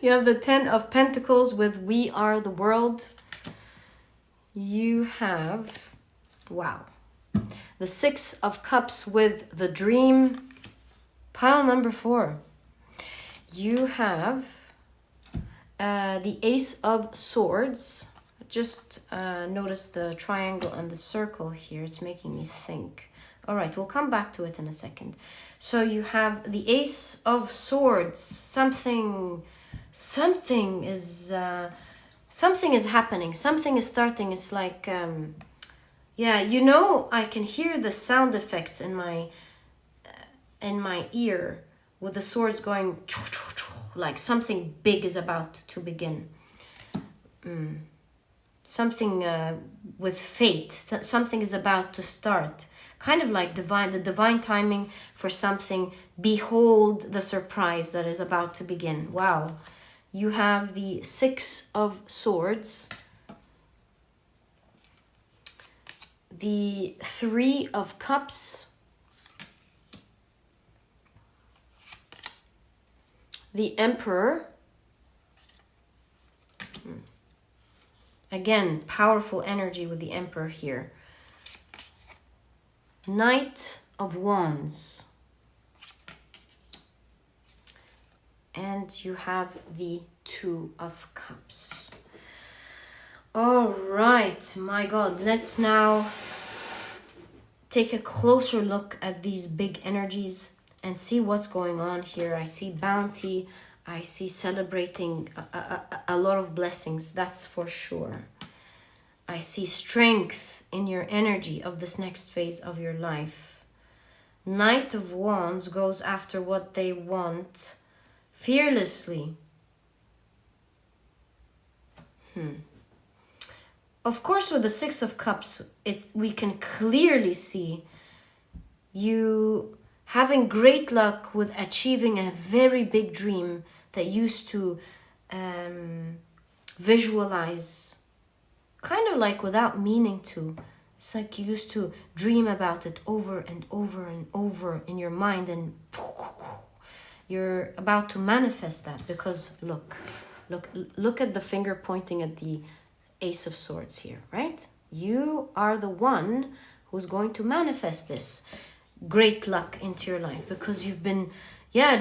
You have the 10 of Pentacles with we are the world. You have, wow, the 6 of Cups with the dream. Pile number 4. You have the Ace of Swords. Just notice the triangle and the circle here. It's making me think. All right, we'll come back to it in a second. So you have the Ace of Swords. Something is happening. Something is starting. It's like, yeah, you know, I can hear the sound effects in my ear with the swords going, like something big is about to begin. Something with fate. Something is about to start. Kind of like the divine timing for something. Behold the surprise that is about to begin. Wow. You have the 6 of Swords. The 3 of Cups. The Emperor. Again, powerful energy with the Emperor here. Knight of Wands. And you have the 2 of Cups. All right, my God. Let's now take a closer look at these big energies and see what's going on here. I see bounty. I see celebrating a lot of blessings, that's for sure. I see strength in your energy of this next phase of your life. Knight of Wands goes after what they want fearlessly. Of course, with the 6 of Cups, we can clearly see you having great luck with achieving a very big dream that used to visualize, kind of like without meaning to. It's like you used to dream about it over and over and over in your mind, and you're about to manifest that because look at the finger pointing at the Ace of Swords here, right? You are the one who's going to manifest this great luck into your life because you've been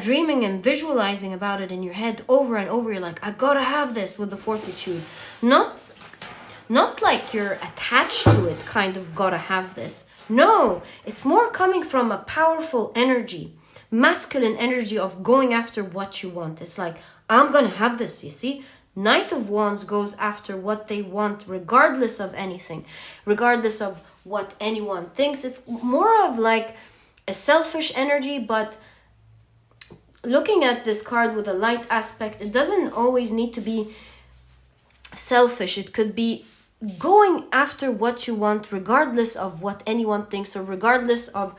dreaming and visualizing about it in your head over and over. You're like, I gotta have this with the fortitude. Not like you're attached to it, kind of gotta have this. No, it's more coming from a powerful energy, masculine energy of going after what you want. It's like, I'm gonna have this, you see? Knight of Wands goes after what they want regardless of anything, regardless of what anyone thinks. It's more of like a selfish energy, but looking at this card with a light aspect, it doesn't always need to be selfish. It could be going after what you want, regardless of what anyone thinks, or regardless of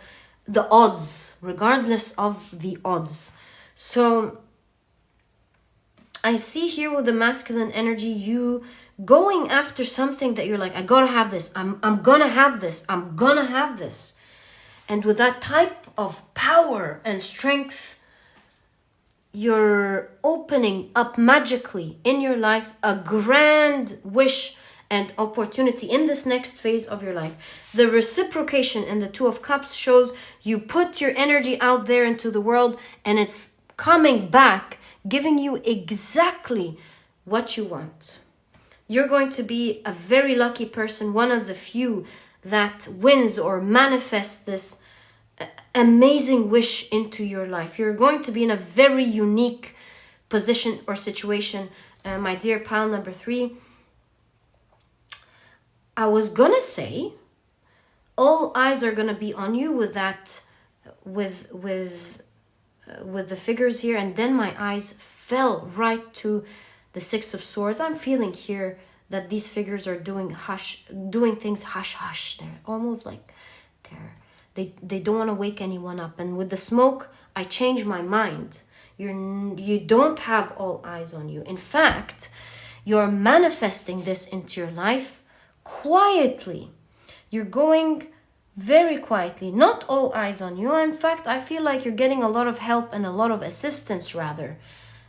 the odds, So I see here with the masculine energy, you going after something that you're like, I gotta have this, I'm gonna have this, I'm gonna have this. And with that type of power and strength, you're opening up magically in your life a grand wish and opportunity in this next phase of your life. The reciprocation in the Two of Cups shows you put your energy out there into the world, and it's coming back, giving you exactly what you want. You're going to be a very lucky person, one of the few that wins or manifests this amazing wish into your life. You're going to be in a very unique position or situation. My dear pile number 3, I was gonna say all eyes are gonna be on you with that, with the figures here, and then my eyes fell right to the Six of Swords. I'm feeling here that these figures are doing things hush. They're almost like they don't want to wake anyone up. And with the smoke, I change my mind. You don't have all eyes on you. In fact, you're manifesting this into your life quietly. You're going very quietly, not all eyes on you. In fact, I feel like you're getting a lot of help and a lot of assistance rather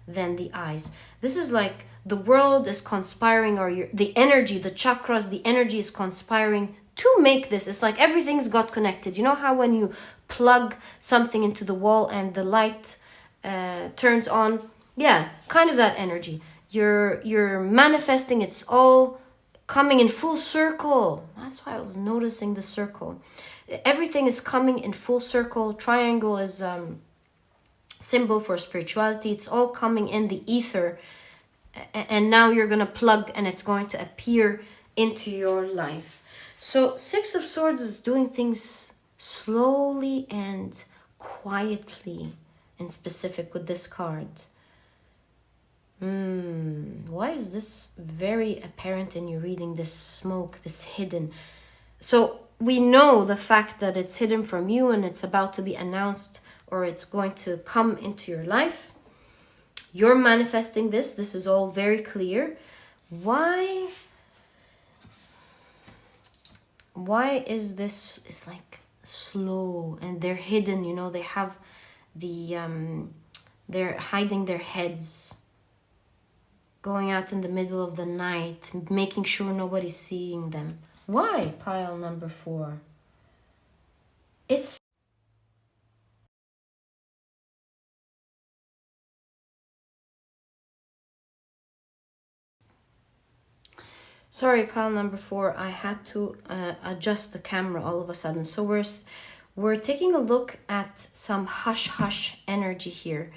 than the eyes. This is like the world is conspiring, or the energy, the chakras, the energy is conspiring to make this. It's like everything's got connected. You know how when you plug something into the wall and the light turns on? Yeah, kind of that energy. You're manifesting. It's all coming in full circle. That's why I was noticing the circle. Everything is coming in full circle. Triangle is symbol for spirituality. It's all coming in the ether, and now you're gonna plug, and it's going to appear into your life. So Six of Swords is doing things slowly and quietly, in specific with this card. Why is this very apparent in your reading, this smoke, this hidden? So we know the fact that it's hidden from you and it's about to be announced, or it's going to come into your life. You're manifesting this. This is all very clear. Why is this? It's like slow, and they're hidden. You know, they have the they're hiding their heads, going out in the middle of the night, making sure nobody's seeing them. Why, pile number 4? It's sorry, pile number 4. I had to adjust the camera all of a sudden. So we're taking a look at some hush energy here,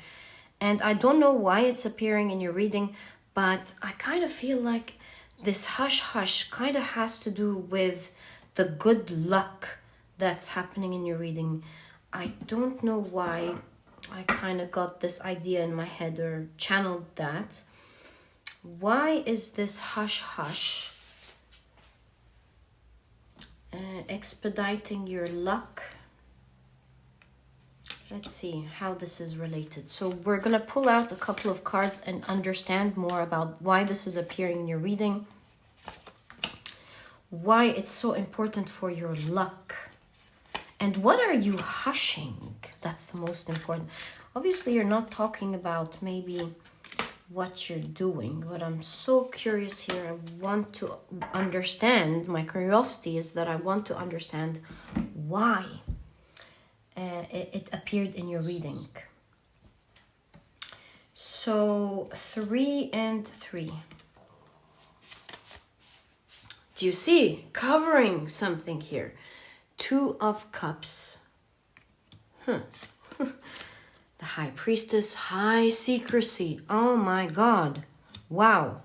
and I don't know why it's appearing in your reading, but I kind of feel like this hush kind of has to do with the good luck that's happening in your reading. I don't know why I kind of got this idea in my head or channeled that. Why is this hush expediting your luck? Let's see how this is related. So we're going to pull out a couple of cards and understand more about why this is appearing in your reading, why it's so important for your luck, and what are you hushing? That's the most important. Obviously, you're not talking about maybe what you're doing, but I'm so curious here. I want to understand. My curiosity is that I want to understand why it appeared in your reading. So 3 and 3. Do you see? Covering something here. 2 of Cups. The High Priestess, high secrecy. Oh my God. Wow.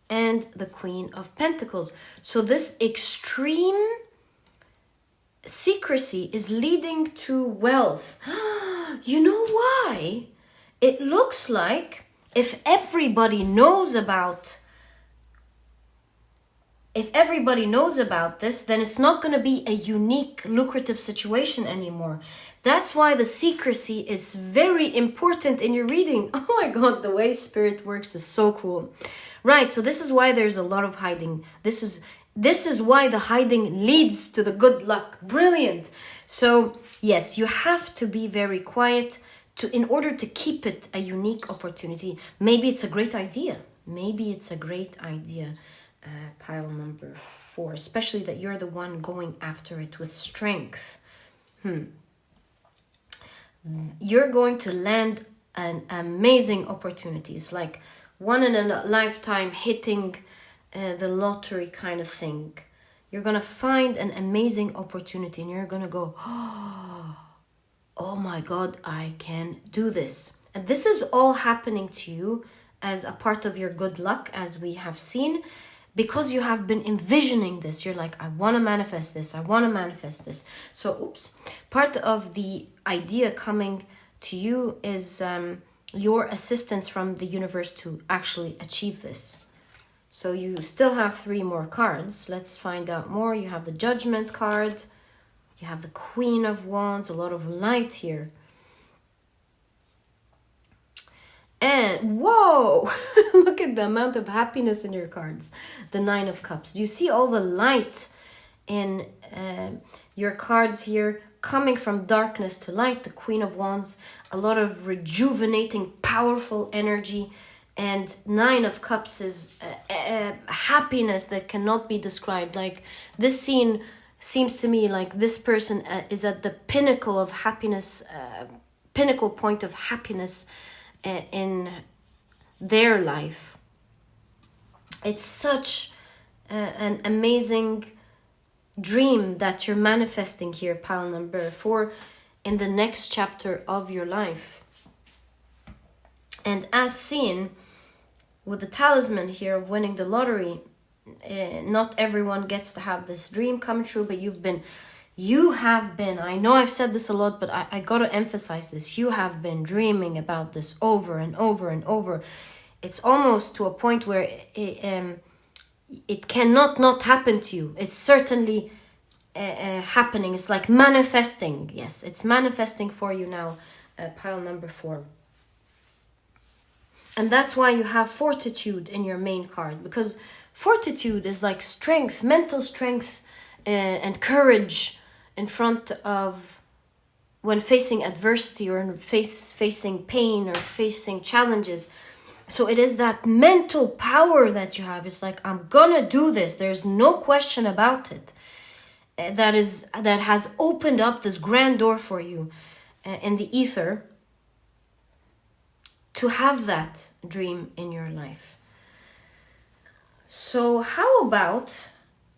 And the Queen of Pentacles. So this extreme secrecy is leading to wealth. You know why? It looks like if everybody knows about if everybody knows about this, then it's not going to be a unique, lucrative situation anymore. That's why the secrecy is very important in your reading. Oh my God, the way spirit works is so cool. Right, so this is why there's a lot of hiding. This is why the hiding leads to the good luck. Brilliant. So yes, you have to be very quiet in order to keep it a unique opportunity. Maybe it's a great idea. Maybe it's a great idea. Pile number 4, especially that you're the one going after it with strength. You're going to land an amazing opportunities, like one in a lifetime hitting the lottery kind of thing. You're going to find an amazing opportunity and you're going to go, oh my God, I can do this. And this is all happening to you as a part of your good luck, as we have seen, because you have been envisioning this. You're like, I want to manifest this. I want to manifest this. So, part of the idea coming to you is your assistance from the universe to actually achieve this. So you still have 3 more cards. Let's find out more. You have the Judgment card. You have the Queen of Wands. A lot of light here. And whoa, look at the amount of happiness in your cards. The 9 of Cups. Do you see all the light in your cards here, coming from darkness to light? The Queen of Wands, a lot of rejuvenating, powerful energy. And 9 of Cups is happiness that cannot be described. Like, this scene seems to me like this person is at the pinnacle of happiness, pinnacle point of happiness in their life. It's such an amazing dream that you're manifesting here, pile number 4, in the next chapter of your life. And as seen with the talisman here of winning the lottery, not everyone gets to have this dream come true, but you have been, I know I've said this a lot, but I got to emphasize this. You have been dreaming about this over and over and over. It's almost to a point where it cannot not happen to you. It's certainly happening. It's like manifesting. Yes, it's manifesting for you now, pile number 4. And that's why you have fortitude in your main card, because fortitude is like strength, mental strength, and courage in front of when facing adversity or facing pain or facing challenges. So it is that mental power that you have. It's like, I'm gonna do this. There's no question about it. That has opened up this grand door for you in the ether to have that dream in your life. So how about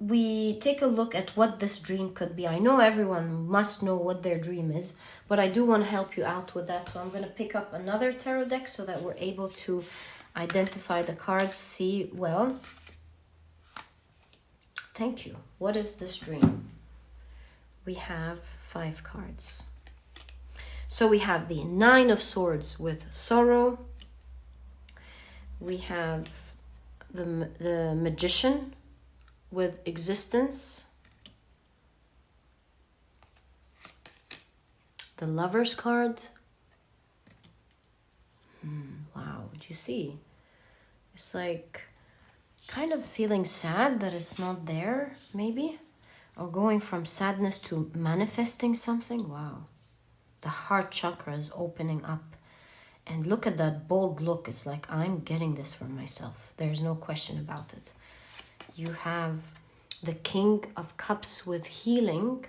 we take a look at what this dream could be? I know everyone must know what their dream is, but I do want to help you out with that. So I'm going to pick up another tarot deck so that we're able to identify the cards, see well. Thank you. What is this dream? We have 5 cards. So we have the 9 of Swords with sorrow. We have the Magician with existence. The Lover's card. Wow, do you see? It's like kind of feeling sad that it's not there, maybe. Or going from sadness to manifesting something. Wow. The heart chakra is opening up. And look at that bold look. It's like, I'm getting this for myself. There's no question about it. You have the King of Cups with healing.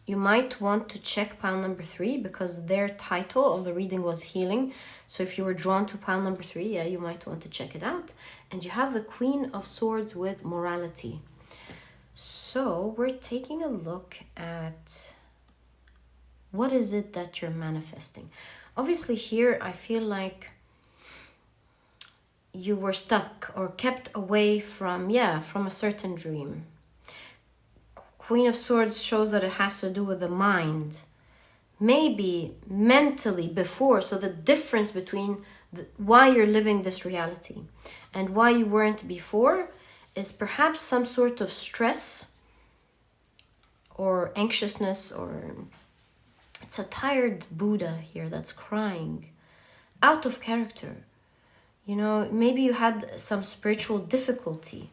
You might want to check pile number 3 because their title of the reading was healing. So if you were drawn to pile number 3, yeah, you might want to check it out. And you have the Queen of Swords with morality. So we're taking a look at what is it that you're manifesting. Obviously here I feel like you were stuck or kept away from a certain dream. Queen of Swords shows that it has to do with the mind. Maybe mentally before. So the difference between why you're living this reality and why you weren't before is perhaps some sort of stress or anxiousness, or it's a tired Buddha here that's crying, out of character. You know, maybe you had some spiritual difficulty.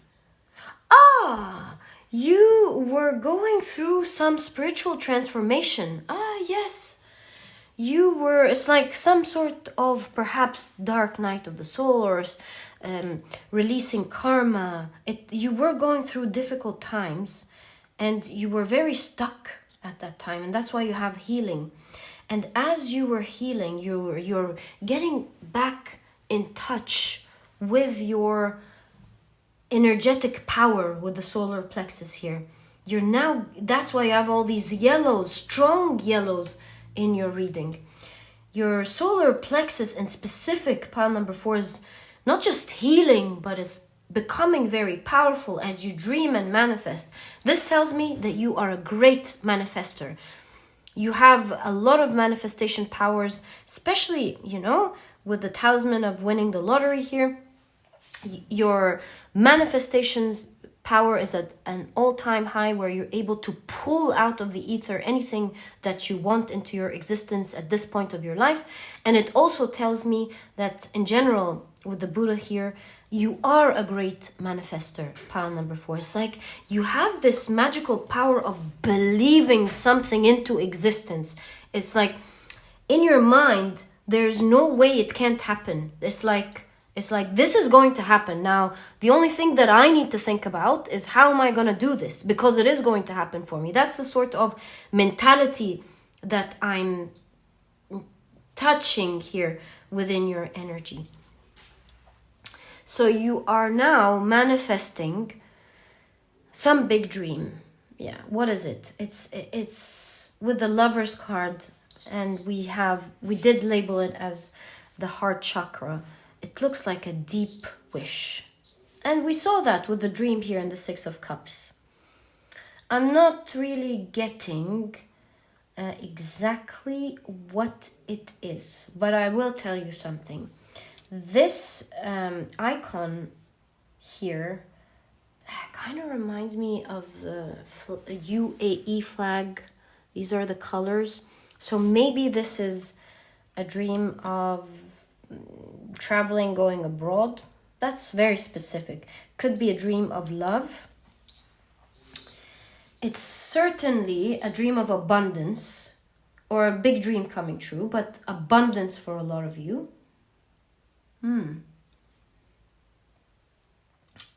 Ah, you were going through some spiritual transformation. Ah, yes. You were, it's like some sort of perhaps dark night of the soul, or releasing karma. You were going through difficult times, and you were very stuck at that time, and that's why you have healing. And as you were healing, you're getting back in touch with your energetic power, with the solar plexus here. You're now, that's why you have all these yellows, strong yellows in your reading. Your solar plexus in specific, pile number 4, is not just healing, but it's becoming very powerful as you dream and manifest. This tells me that you are a great manifester. You have a lot of manifestation powers, especially, you know, with the talisman of winning the lottery here. Your manifestations power is at an all-time high, where you're able to pull out of the ether anything that you want into your existence at this point of your life. And it also tells me that in general, with the Buddha here, you are a great manifester, pile number 4. It's like you have this magical power of believing something into existence. It's like in your mind, there's no way it can't happen. It's like this is going to happen. Now, the only thing that I need to think about is how am I going to do this? Because it is going to happen for me. That's the sort of mentality that I'm touching here within your energy. So you are now manifesting some big dream. Yeah, what is it? It's with the Lover's card, and we did label it as the heart chakra. It looks like a deep wish. And we saw that with the dream here in the 6 of Cups. I'm not really getting exactly what it is, but I will tell you something. This icon here kind of reminds me of the UAE flag. These are the colors. So maybe this is a dream of traveling, going abroad. That's very specific. Could be a dream of love. It's certainly a dream of abundance, or a big dream coming true, but abundance for a lot of you.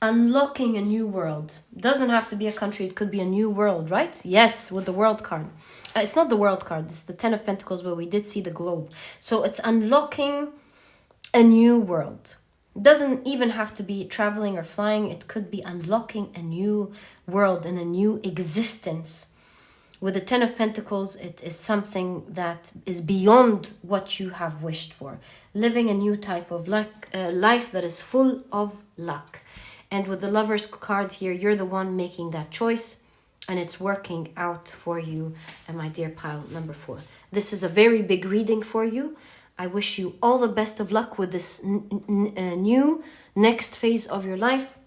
Unlocking a new world. Doesn't have to be a country, it could be a new world, right? Yes, with the world card. It's not the world card, it's the 10 of Pentacles, where we did see the globe. So it's unlocking a new world. It doesn't even have to be traveling or flying. It could be unlocking a new world and a new existence. With the 10 of Pentacles, it is something that is beyond what you have wished for. Living a new type of life that is full of luck. And with the Lover's card here, you're the one making that choice, and it's working out for you, and my dear pile number 4. This is a very big reading for you. I wish you all the best of luck with this new next phase of your life.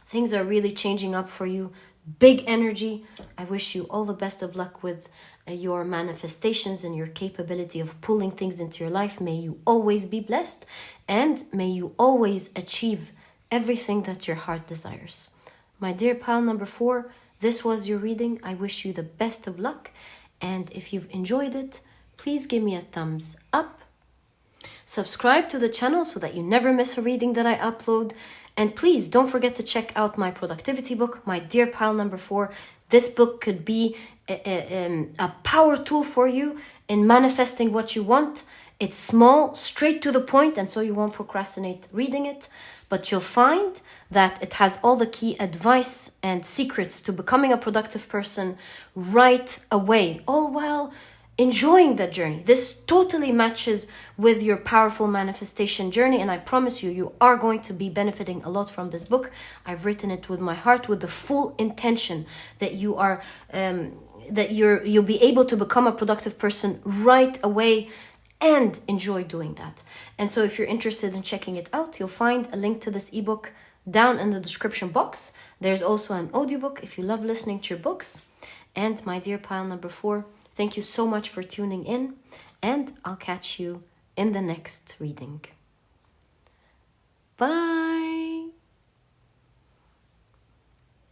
Things are really changing up for you. Big energy. I wish you all the best of luck with your manifestations and your capability of pulling things into your life. May you always be blessed, and may you always achieve everything that your heart desires. My dear pile number 4, this was your reading. I wish you the best of luck, and if you've enjoyed it, please give me a thumbs up. Subscribe to the channel so that you never miss a reading that I upload. And please don't forget to check out my productivity book, my dear pile number 4. This book could be a power tool for you in manifesting what you want. It's small, straight to the point, and so you won't procrastinate reading it. But you'll find that it has all the key advice and secrets to becoming a productive person right away, all while enjoying the journey. This totally matches with your powerful manifestation journey, and I promise you, you are going to be benefiting a lot from this book. I've written it with my heart, with the full intention that you'll be able to become a productive person right away and enjoy doing that. And so if you're interested in checking it out, you'll find a link to this ebook Down in the description box, there's also an audiobook if you love listening to your books. And my dear pile number 4, thank you so much for tuning in, and I'll catch you in the next reading. Bye!